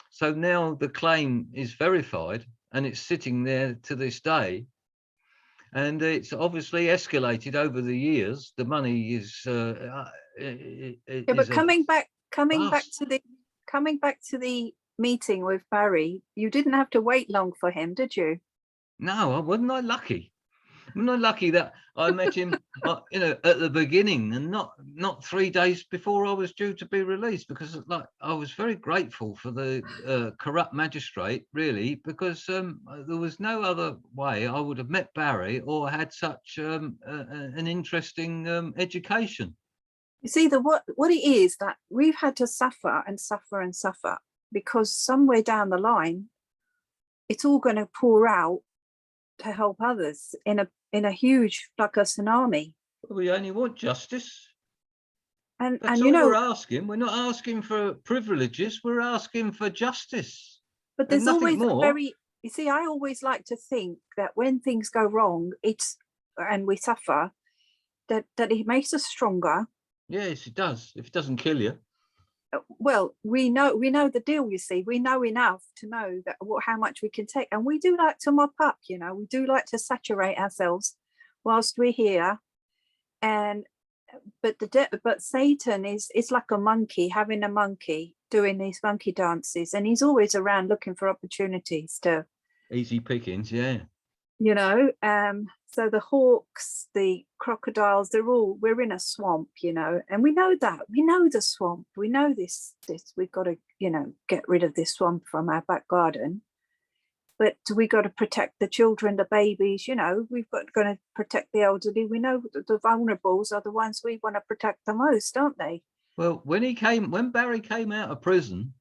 So now the claim is verified, and it's sitting there to this day. And it's obviously escalated over the years. The money is. But coming back to the meeting with Barry, you didn't have to wait long for him, did you? No, wasn't I lucky? I'm not lucky that I met him, at the beginning, and not 3 days before I was due to be released, because I was very grateful for the corrupt magistrate, really, because there was no other way I would have met Barry or had such an interesting education. You see, what it is that we've had to suffer and suffer and suffer, because somewhere down the line, it's all going to pour out to help others in a huge, like a tsunami. We only want justice. And all we're asking. We're not asking for privileges. We're asking for justice. But there's always you see, I always like to think that when things go wrong, and we suffer, that it makes us stronger. Yes, it does. If it doesn't kill you. Well, we know the deal, you see. We know enough to know that how much we can take, and we do like to mop up, we do like to saturate ourselves whilst we're here. But Satan is like a monkey having a monkey doing these monkey dances, and he's always around looking for opportunities to easy pickings. Yeah. So the hawks, the crocodiles, we're in a swamp, and we know the swamp. We know this, we've got to, get rid of this swamp from our back garden. But we got to protect the children, the babies, we've got to protect the elderly. We know the vulnerables are the ones we want to protect the most, aren't they? Well, when Barry came out of prison,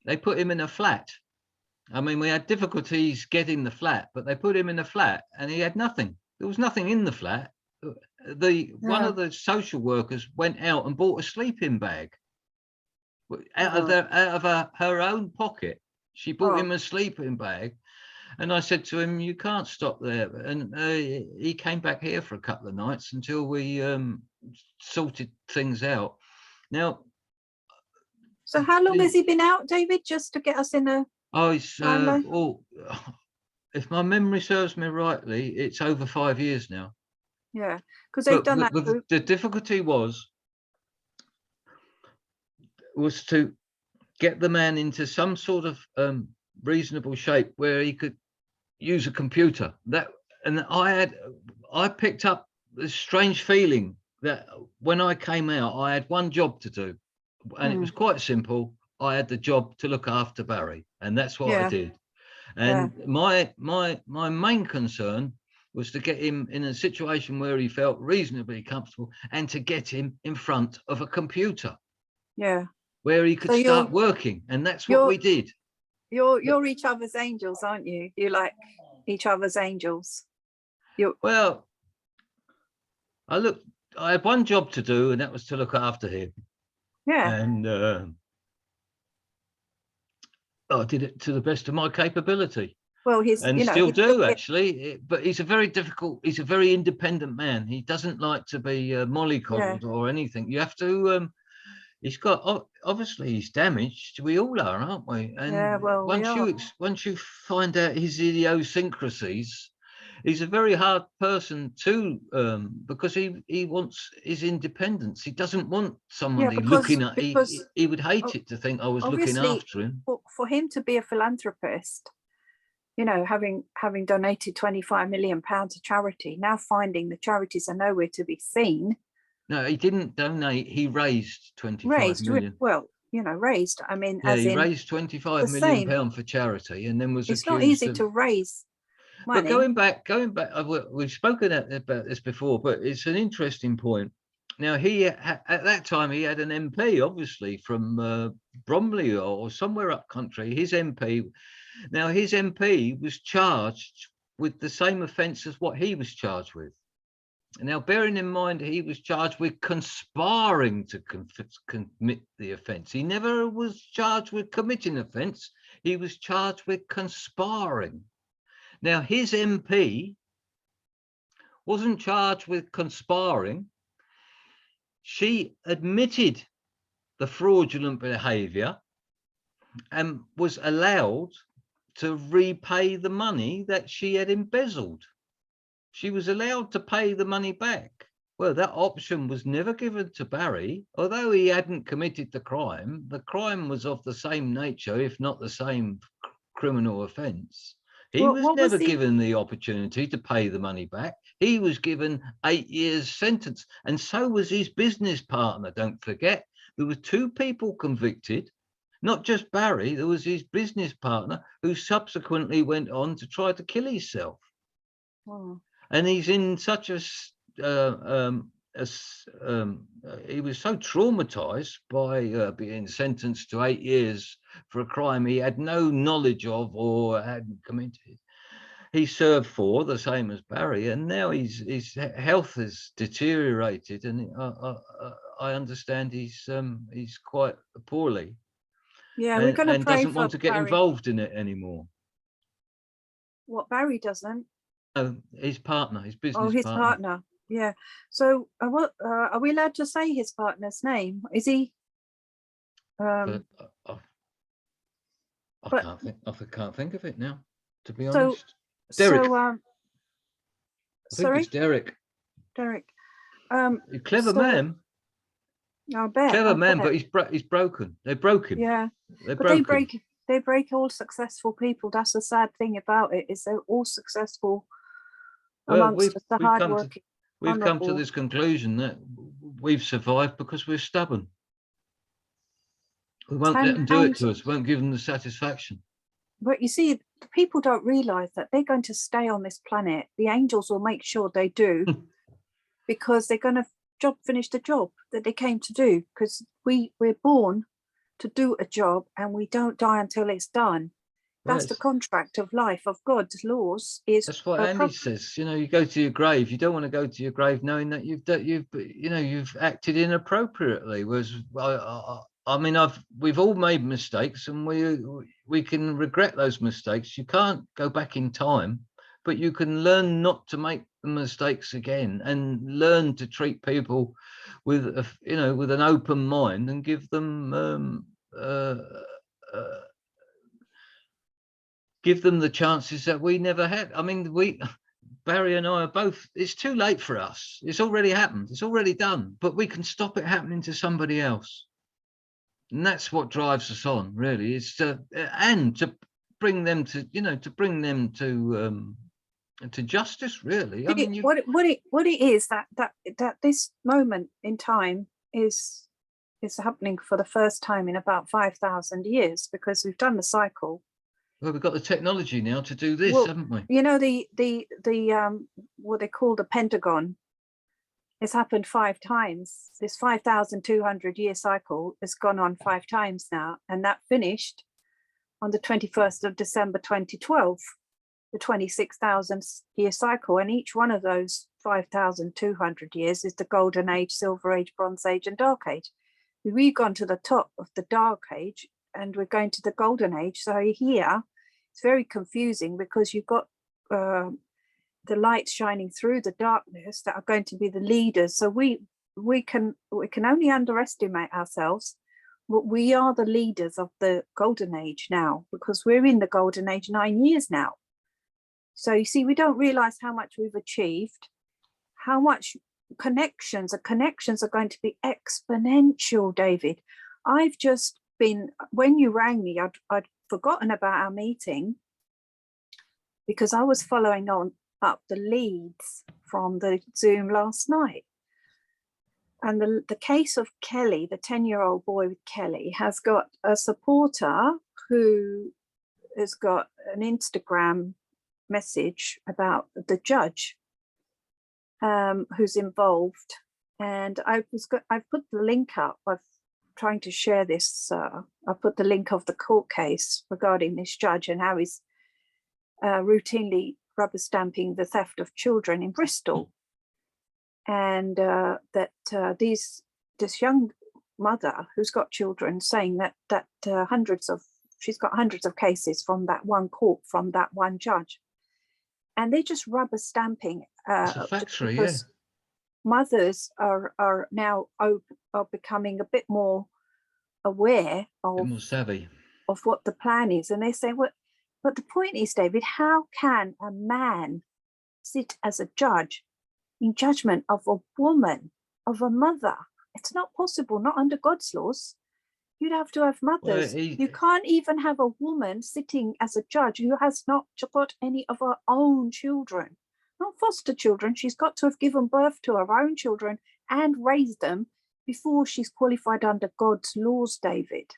they put him in a flat. I mean, we had difficulties getting the flat, but they put him in a flat and he had nothing. There was nothing in the flat. One of the social workers went out and bought a sleeping bag out of her own pocket. She bought him a sleeping bag, and I said to him, "You can't stop there." And he came back here for a couple of nights until we sorted things out. Now, so how long has he been out, David? Just to get us in a if my memory serves me rightly, it's over 5 years now. Yeah, because they've done that. The difficulty was to get the man into some sort of reasonable shape where he could use a computer. I picked up this strange feeling that when I came out, I had one job to do, and it was quite simple. I had the job to look after Barry, and that's what I did. And my main concern was to get him in a situation where he felt reasonably comfortable, and to get him in front of a computer. Yeah. Where he could start working, and that's what we did. You're each other's angels, aren't you? You're like each other's angels. Well, I had one job to do, and that was to look after him. Yeah. And I did it to the best of my capability. Well, And still do, actually. But he's a very independent man. He doesn't like to be mollycoddled or anything. You have to, he's got, obviously he's damaged. We all are, aren't we? And well, once you find out his idiosyncrasies, he's a very hard person to, because he wants his independence. He doesn't want somebody looking at, he would hate it to think I was looking after him. For him to be a philanthropist, you know, having donated 25 million pounds to charity, now finding the charities are nowhere to be seen. No, he didn't donate. He raised 25 million. Well, you know, raised. I mean, yeah, he raised 25 million pounds for charity, and then was accused. It's not easy to raise money. But going back, we've spoken about this before, but it's an interesting point. Now, at that time, he had an MP, obviously, from Bromley or somewhere up country. His MP. Now, his MP was charged with the same offence as what he was charged with. Now, bearing in mind, he was charged with conspiring to commit the offence. He never was charged with committing offence. He was charged with conspiring. Now, his MP wasn't charged with conspiring. She admitted the fraudulent behaviour and was allowed to repay the money that she had embezzled. She was allowed to pay the money back. Well, that option was never given to Barry. Although he hadn't committed the crime was of the same nature, if not the same criminal offence. He was never given the opportunity to pay the money back. He was given 8 years sentence, and so was his business partner. Don't forget, there were 2 people convicted, not just Barry. There was his business partner who subsequently went on to try to kill himself. Oh. And he's in such a he was so traumatized by being sentenced to 8 years for a crime he had no knowledge of or hadn't committed. He served 4, the same as Barry, and now his health has deteriorated, and I understand he's quite poorly. Yeah, we're going to pray doesn't want to get involved in it anymore. What, Barry doesn't? No, his partner, his business partner. Oh, his partner. Yeah. So, are we allowed to say his partner's name? Is he? I can't think of it now, to be honest. Derek. So, I think it's Derek. Derek. Clever man. I bet. Clever man, but he's broken. They broke him. Yeah. They break all successful people. That's the sad thing about it, is they're all successful amongst the hard working. We've come to this conclusion that we've survived because we're stubborn. We won't let them do it to us. Won't give them the satisfaction. But you see, the people don't realise that they're going to stay on this planet. The angels will make sure they do, because they're going to finish the job that they came to do. Because we're born to do a job, and we don't die until it's done. That's the contract of life, of God's laws. That's what Andy says. You know, you go to your grave. You don't want to go to your grave knowing that you've acted inappropriately. Whereas, we've all made mistakes, and we can regret those mistakes. You can't go back in time, but you can learn not to make the mistakes again, and learn to treat people with an open mind, and give them the chances that we never had. I mean, Barry and I are both, it's too late for us. It's already happened. It's already done, but we can stop it happening to somebody else. And that's what drives us on, really, is to bring them to justice, really. I mean, what it is that this moment in time is happening for the first time in about 5,000 years, because we've done the cycle. Well, we've got the technology now to do this, haven't we? You know, the what they call the Pentagon, it's happened 5 times. This 5,200 year cycle has gone on 5 times now, and that finished on the 21st of December 2012, the 26,000 year cycle. And each one of those 5,200 years is the Golden Age, Silver Age, Bronze Age, and Dark Age. We've gone to the top of the Dark Age and we're going to the Golden Age. So here it's very confusing because you've got the light shining through the darkness that are going to be the leaders. So we can only underestimate ourselves. But we are the leaders of the Golden Age now because we're in the Golden Age 9 years now. So you see, we don't realize how much we've achieved, how much connections are going to be exponential, David. I've just been, when you rang me, I'd forgotten about our meeting because I was following up the leads from the Zoom last night. And the case of Kelly, the 10-year-old boy with Kelly, has got a supporter who has got an Instagram message about the judge who's involved. And I've put the link up. I'm trying to share this. I put the link of the court case regarding this judge and how he's routinely rubber stamping the theft of children in Bristol. And this young mother who's got children saying that she's got hundreds of cases from that one court, from that one judge, and they're just rubber stamping. It's a factory, yeah. Mothers are now becoming a bit more aware of, more savvy of what the plan is, and they say, "What? But the point is, David, how can a man sit as a judge in judgment of a woman, of a mother? It's not possible, not under God's laws. You'd have to have mothers. Well, you can't even have a woman sitting as a judge who has not got any of her own children, not foster children. She's got to have given birth to her own children and raised them before she's qualified under God's laws, David."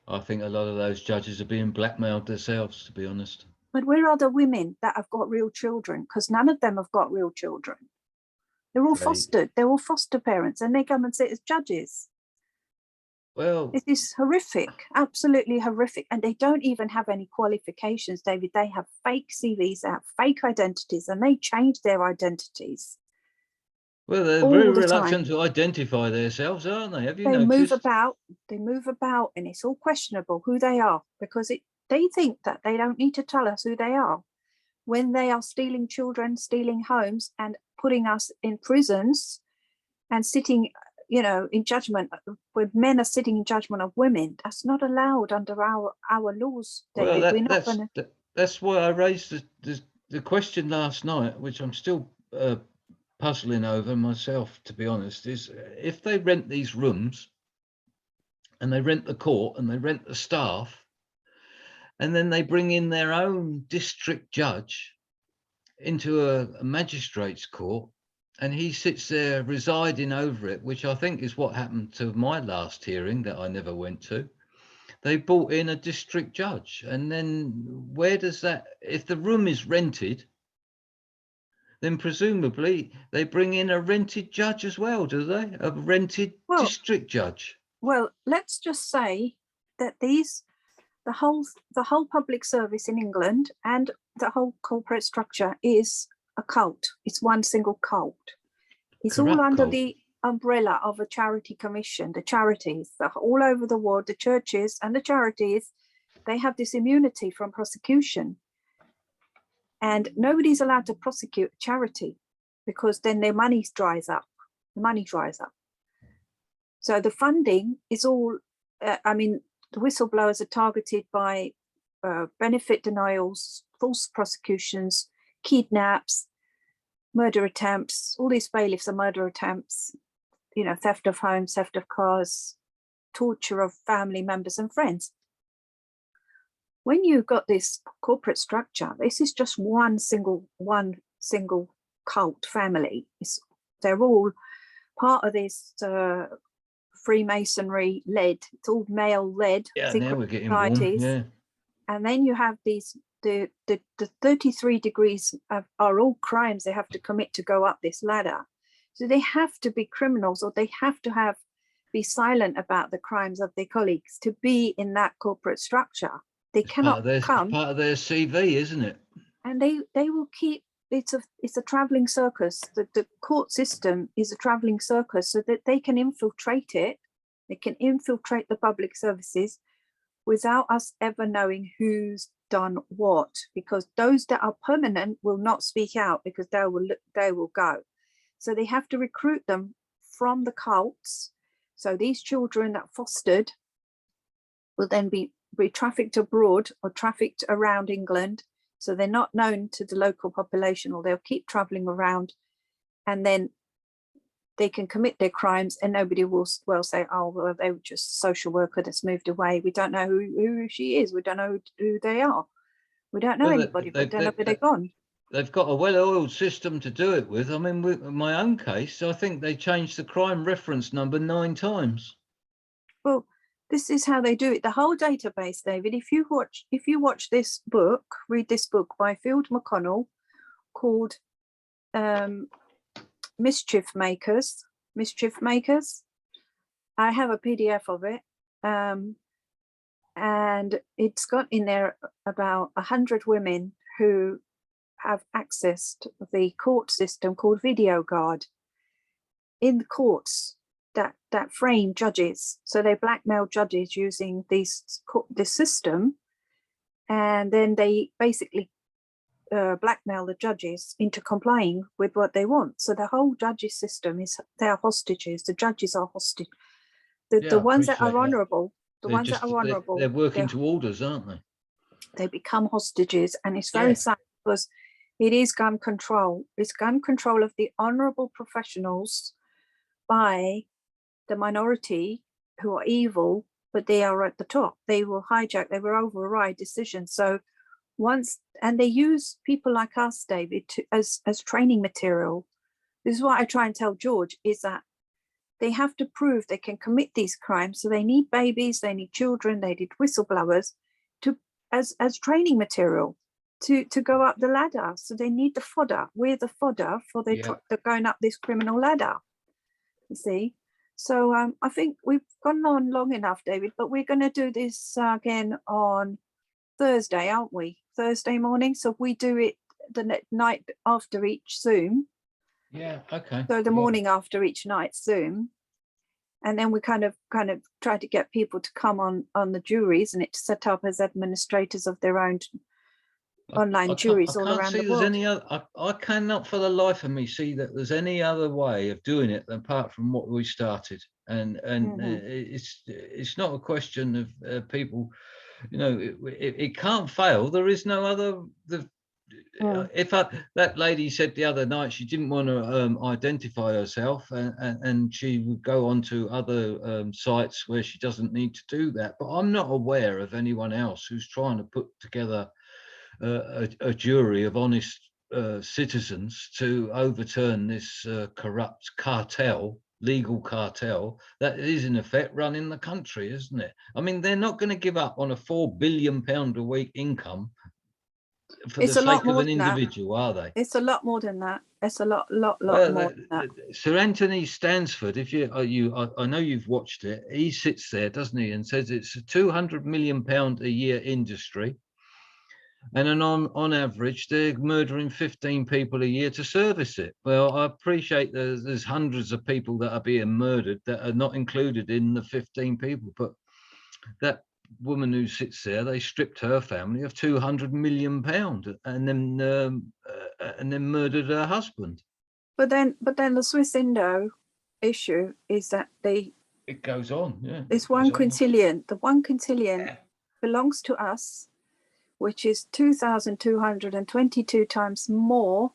I think a lot of those judges are being blackmailed themselves, to be honest. But where are the women that have got real children? Because none of them have got real children. They're all fostered. They're all foster parents, and they come and sit as judges. Well, it is horrific, absolutely horrific. And they don't even have any qualifications, David. They have fake CVs, they have fake identities, and they change their identities. Well, they're very reluctant to identify themselves, aren't they? Have you noticed? They move about, and it's all questionable who they are, because they think that they don't need to tell us who they are when they are stealing children, stealing homes, and putting us in prisons and sitting, in judgment, where men are sitting in judgment of women. That's not allowed under our laws, David. Well, that's why I raised the question last night, which I'm still puzzling over myself, to be honest, is if they rent these rooms and they rent the court and they rent the staff, and then they bring in their own district judge into a magistrate's court, and he sits there residing over it, which I think is what happened to my last hearing that I never went to. They brought in a district judge, and then where does that, if the room is rented, then presumably they bring in a rented judge as well, do they? A rented district judge. Well, let's just say that the whole public service in England and the whole corporate structure is a cult. It's one single cult. It's all under the umbrella of a charity commission. The charities all over the world, the churches and the charities, they have this immunity from prosecution. And nobody's allowed to prosecute a charity because then their money dries up. The money dries up. So the funding is all, the whistleblowers are targeted by benefit denials, false prosecutions, kidnaps, murder attempts. All these bailiffs are murder attempts, theft of homes, theft of cars, torture of family members and friends. When you've got this corporate structure, this is just one single cult family. They're all part of this Freemasonry led. It's all male led. Yeah, now we're getting warm. Yeah. And then you have the 33 degrees are all crimes they have to commit to go up this ladder. So they have to be criminals, or they have to be silent about the crimes of their colleagues to be in that corporate structure. They cannot come. Part of their CV, isn't it? And they will keep it's a traveling circus. The court system is a traveling circus, so that they can infiltrate it. They can infiltrate the public services without us ever knowing who's done what, because those that are permanent will not speak out because they will go. So they have to recruit them from the cults. So these children that fostered will then be trafficked abroad or trafficked around England. So they're not known to the local population, or they'll keep traveling around, and then they can commit their crimes and nobody will say, oh, well, they were just a social worker that's moved away. We don't know who she is. We don't know who they are. We don't know anybody. We don't know where they've gone. They've got a well-oiled system to do it with. I mean, with my own case, I think they changed the crime reference number 9 times. Well, this is how they do it. The whole database, David, if you watch this book, read this book by Field McConnell called Mischief Makers. I have a PDF of it. And it's got in there about 100 women who have accessed the court system called Video Guard in the courts that frame judges. So they blackmail judges using this system, and then they basically blackmail the judges into complying with what they want. So the whole judges system is, they are hostages. The judges are hostage. The ones that are honourable, they're working to orders, aren't they? They become hostages, and it's very sad because it is gun control. It's gun control of the honourable professionals by the minority who are evil, but they are at the top. They will hijack, they will override decisions. So and they use people like us, David, as training material. This is what I try and tell George, is that they have to prove they can commit these crimes. So they need babies, they need children, they need whistleblowers as training material to go up the ladder. So they need the fodder. We're the fodder for they're going up this criminal ladder, you see. So I think we've gone on long enough, David, but we're going to do this again on Thursday, aren't we? Thursday morning. So we do it the night after each Zoom. Yeah, okay. So the morning after each night Zoom. And then we kind of try to get people to come on the juries, and it's set up as administrators of their own online juries all around the world. I cannot for the life of me see that there's any other way of doing it apart from what we started. And it's not a question of people, you know, it can't fail. There is no other. That lady said the other night she didn't want to identify herself, and she would go on to other sites where she doesn't need to do that. But I'm not aware of anyone else who's trying to put together a jury of honest citizens to overturn this corrupt cartel, legal cartel that is in effect running the country, isn't it? I mean, they're not going to give up on a £4 billion a week income for the sake of an individual, are they? It's a lot more than that. It's a lot more than that. Sir Anthony Stansford, if I know you've watched it, he sits there, doesn't he, and says it's a £200 million a year industry, and on average they're murdering 15 people a year to service it. Well, I appreciate there's hundreds of people that are being murdered that are not included in the 15 people, but that woman who sits there, they stripped her family of £200 million and then murdered her husband. But then the Swiss Indo issue is that it goes on. Yeah, it's 1 quintillion. The 1 quintillion belongs to us, which is 2,222 times more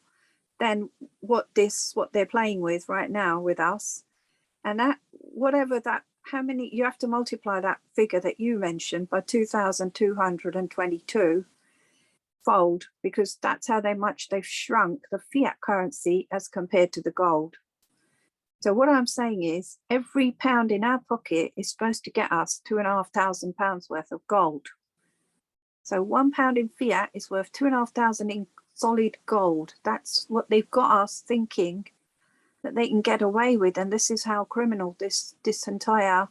than what they're playing with right now with us. And how many, you have to multiply that figure that you mentioned by 2,222 fold, because that's how they've shrunk the fiat currency as compared to the gold. So what I'm saying is every pound in our pocket is supposed to get us £2,500 worth of gold. So £1 in fiat is worth 2,500 in solid gold. That's what they've got us thinking that they can get away with, and this is how criminal this entire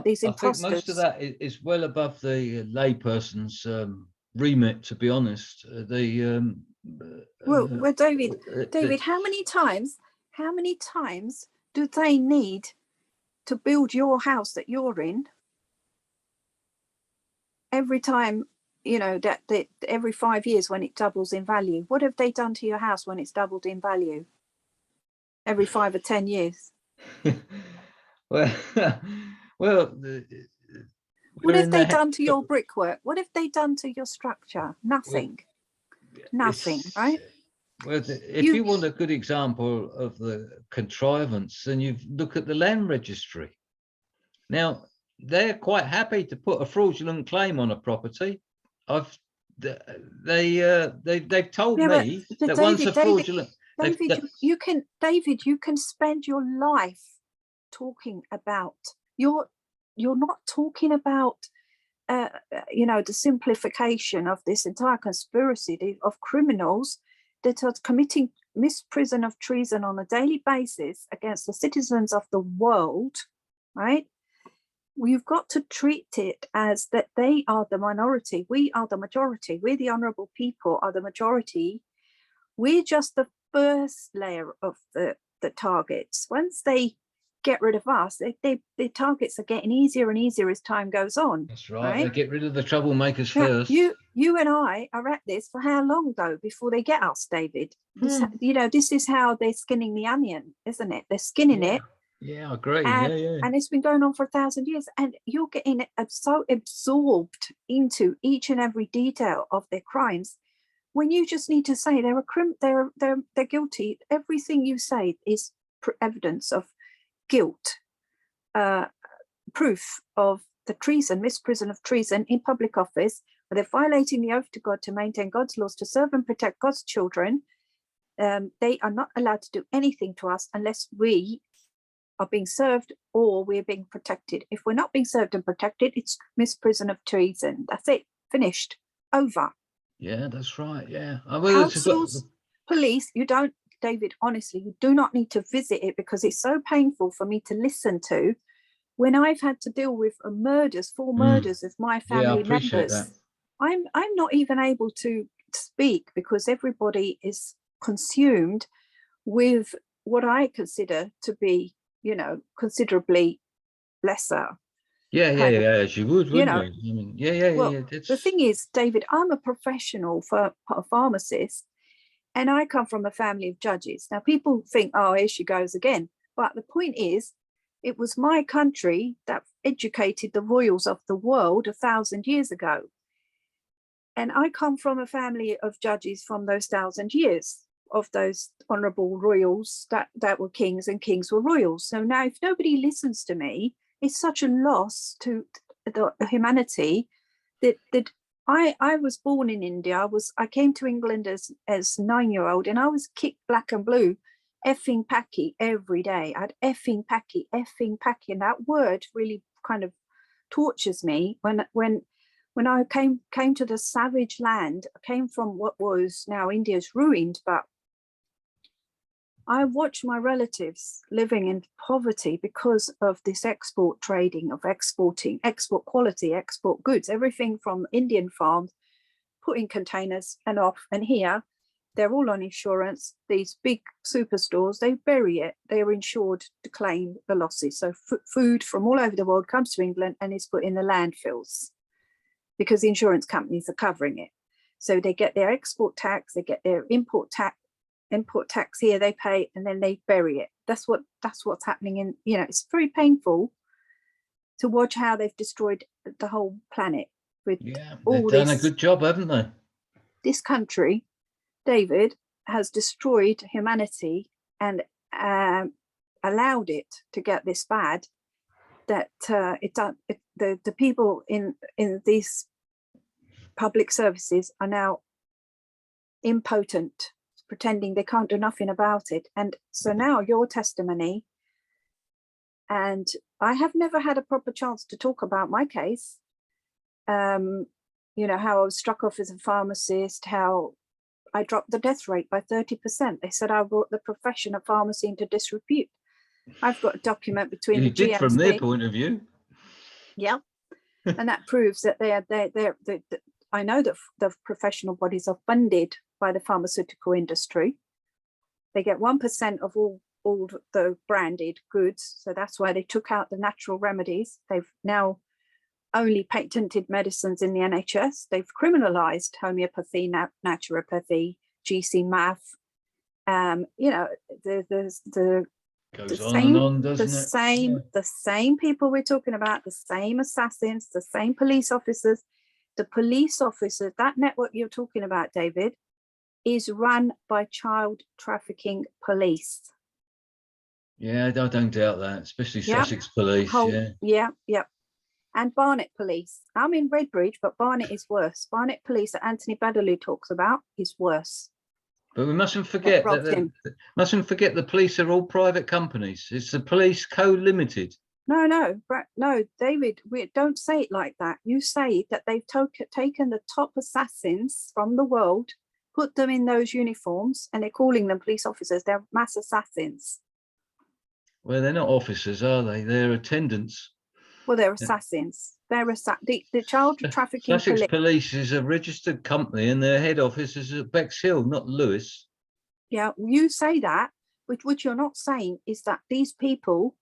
these imposters. I think most of that is well above the layperson's remit, to be honest. Well, David, how many times do they need to build your house that you're in? Every time, you know, that every 5 years when it doubles in value, what have they done to your house when it's doubled in value? Every 5 or 10 years. well, well. What have they done to your brickwork? What have they done to your structure? Nothing. Nothing, right? Well, if you want a good example of the contrivance, then you look at the land registry. Now, they're quite happy to put a fraudulent claim on a property. They've told me that once a fraudulent you can spend your life talking about you're not talking about you know, the simplification of this entire conspiracy of criminals that are committing misprision of treason on a daily basis against the citizens of the world, right? We've got to treat it as that they are the minority, we are the majority, we the honourable people are the majority. We're just the first layer of the targets. Once they get rid of us, the targets are getting easier and easier as time goes on. That's right. They get rid of the troublemakers first. You and I are at this for how long though before they get us, David? You know, this is how they're skinning the onion, isn't it? They're skinning it. Yeah, I agree. And it's been going on for 1,000 years, and you're getting so absorbed into each and every detail of their crimes when you just need to say they're guilty. Everything you say is evidence of guilt, proof of the treason, misprision of treason in public office, where they're violating the oath to God to maintain God's laws, to serve and protect God's children. They are not allowed to do anything to us unless we are being served or we're being protected. If we're not being served and protected, it's misprision of treason. That's it. Finished. Over. Yeah, that's right. Yeah. Councils, police, you don't, David, honestly, you do not need to visit it because it's so painful for me to listen to when I've had to deal with murders, 4 murders of my family members. That. I'm not even able to speak because everybody is consumed with what I consider to be, you know, considerably lesser. Yeah, she would, wouldn't you? I mean, yeah. The thing is, David, I'm a professional pharmacist, and I come from a family of judges. Now, people think, oh, here she goes again. But the point is, it was my country that educated the royals of the world 1,000 years ago. And I come from a family of judges from those 1,000 years, of those honourable royals that were kings, and kings were royals. So now if nobody listens to me, it's such a loss to the humanity that I was born in India. I came to England as 9-year-old, and I was kicked black and blue, effing packy every day. I'd effing packy, and that word really kind of tortures me. When I came to the savage land, I came from what was now India's ruined, but I watched my relatives living in poverty because of this export trading of export quality, export goods, everything from Indian farms, put in containers and off. And here, they're all on insurance. These big superstores, they bury it. They're insured to claim the losses. So food from all over the world comes to England and is put in the landfills because the insurance companies are covering it. So they get their export tax, they get their import tax here, they pay, and then they bury it. That's what's happening in, you know, it's very painful to watch how they've destroyed the whole planet with they've done a good job, haven't they? This country, David, has destroyed humanity and allowed it to get this bad that the people in these public services are now impotent, pretending they can't do nothing about it. And so now your testimony, and I have never had a proper chance to talk about my case, you know, how I was struck off as a pharmacist, how I dropped the death rate by 30%. They said I brought the profession of pharmacy into disrepute. I've got a document between you the did GMC, from their point of view. yeah, and that proves that I know that the professional bodies are funded by the pharmaceutical industry. They get 1% of all the branded goods. So that's why they took out the natural remedies. They've now only patented medicines in the NHS. They've criminalized homeopathy, naturopathy, GC math. You know, the Goes on and on, doesn't it? the same people we're talking about, the same assassins, the same police officers. The police officers, that network you're talking about, David, is run by child trafficking police. Yeah, I don't doubt that, especially Sussex police. Yeah. And Barnet police. I'm in Redbridge, but Barnet is worse. Barnet police that Anthony Baddeley talks about is worse. But we mustn't forget the police are all private companies. It's the Police Co-Limited. No, David, we don't say it like that. You say that they've taken the top assassins from the world, put them in those uniforms, and they're calling them police officers. They're mass assassins. Well, they're not officers, are they? They're attendants. Well, they're assassins. They're the child trafficking police is a registered company, and their head office is at Bexhill, not Lewis. Yeah, you say that, but what you're not saying is that these people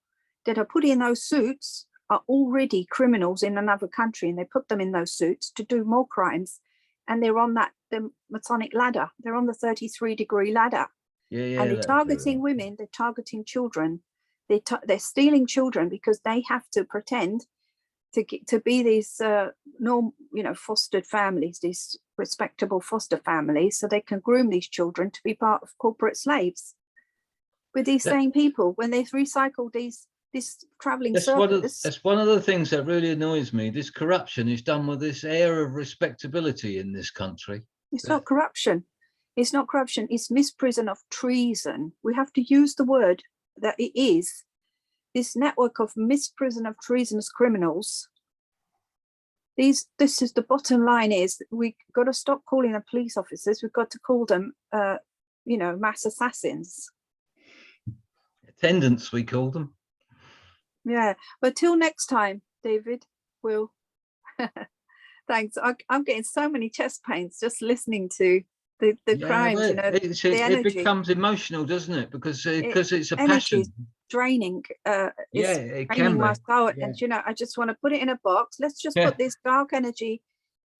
that are put in those suits are already criminals in another country, and they put them in those suits to do more crimes, and they're on the Masonic ladder. They're on the 33-degree ladder. Yeah. And they're targeting women. They're targeting children. They're stealing children because they have to pretend to be these fostered families, these respectable foster families, so they can groom these children to be part of corporate slaves with these same people when they've recycled this traveling circus. That's one of the things that really annoys me. This corruption is done with this air of respectability in this country. It's not corruption. It's not corruption. It's misprision of treason. We have to use the word that it is. This network of misprision of treasonous criminals. This is the bottom line: is we got to stop calling them police officers. We've got to call them, mass assassins. Attendants, we call them. Yeah, but till next time, David. We'll. Thanks. I'm getting so many chest pains just listening to the crimes. The energy. It becomes emotional, doesn't it? Because it's a passion. Draining. It draining can my be. soul, and I just want to put it in a box. Let's just put this dark energy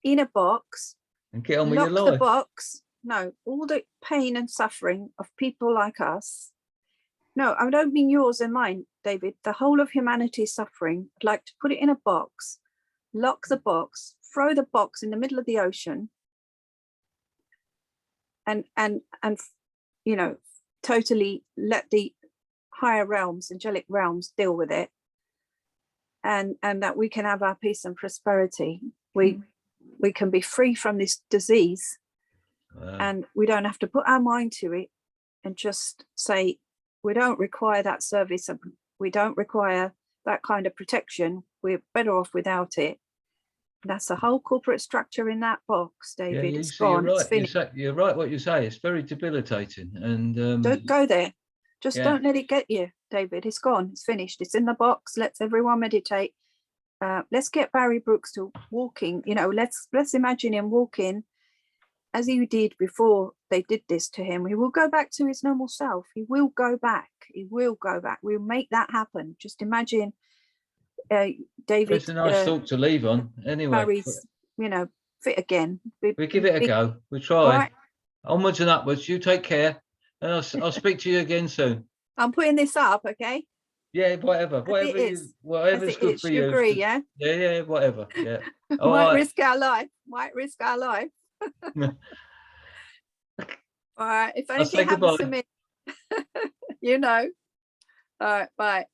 in a box and get on with your life. Lock the box. No, all the pain and suffering of people like us. No, I don't mean yours and mine, David. The whole of humanity's suffering. I'd like to put it in a box, lock the box, throw the box in the middle of the ocean, and totally let the higher realms, angelic realms, deal with it, and that we can have our peace and prosperity. We can be free from this disease. Wow. And we don't have to put our mind to it and just say we don't require that service and we don't require that kind of protection. We're better off without it. That's the whole corporate structure in that box, David. It's gone. You're right. It's finished. You're right what you say. It's very debilitating. And don't go there. Just don't let it get you, David. It's gone. It's finished. It's in the box. Let's everyone meditate. Let's get Barry Brooks to walking. Let's imagine him walking as he did before they did this to him. He will go back to his normal self. He will go back. He will go back. We'll make that happen. Just imagine David. It's a nice thought to leave on. Anyway, Barry's, fit again. We give it a go. We try. Right. Onwards and upwards. You take care. And I'll speak to you again soon. I'm putting this up, okay? Yeah, whatever's good for you. You agree, yeah? Yeah, whatever. Yeah. Might risk our life. All right. If anything happens to me, All right. Bye.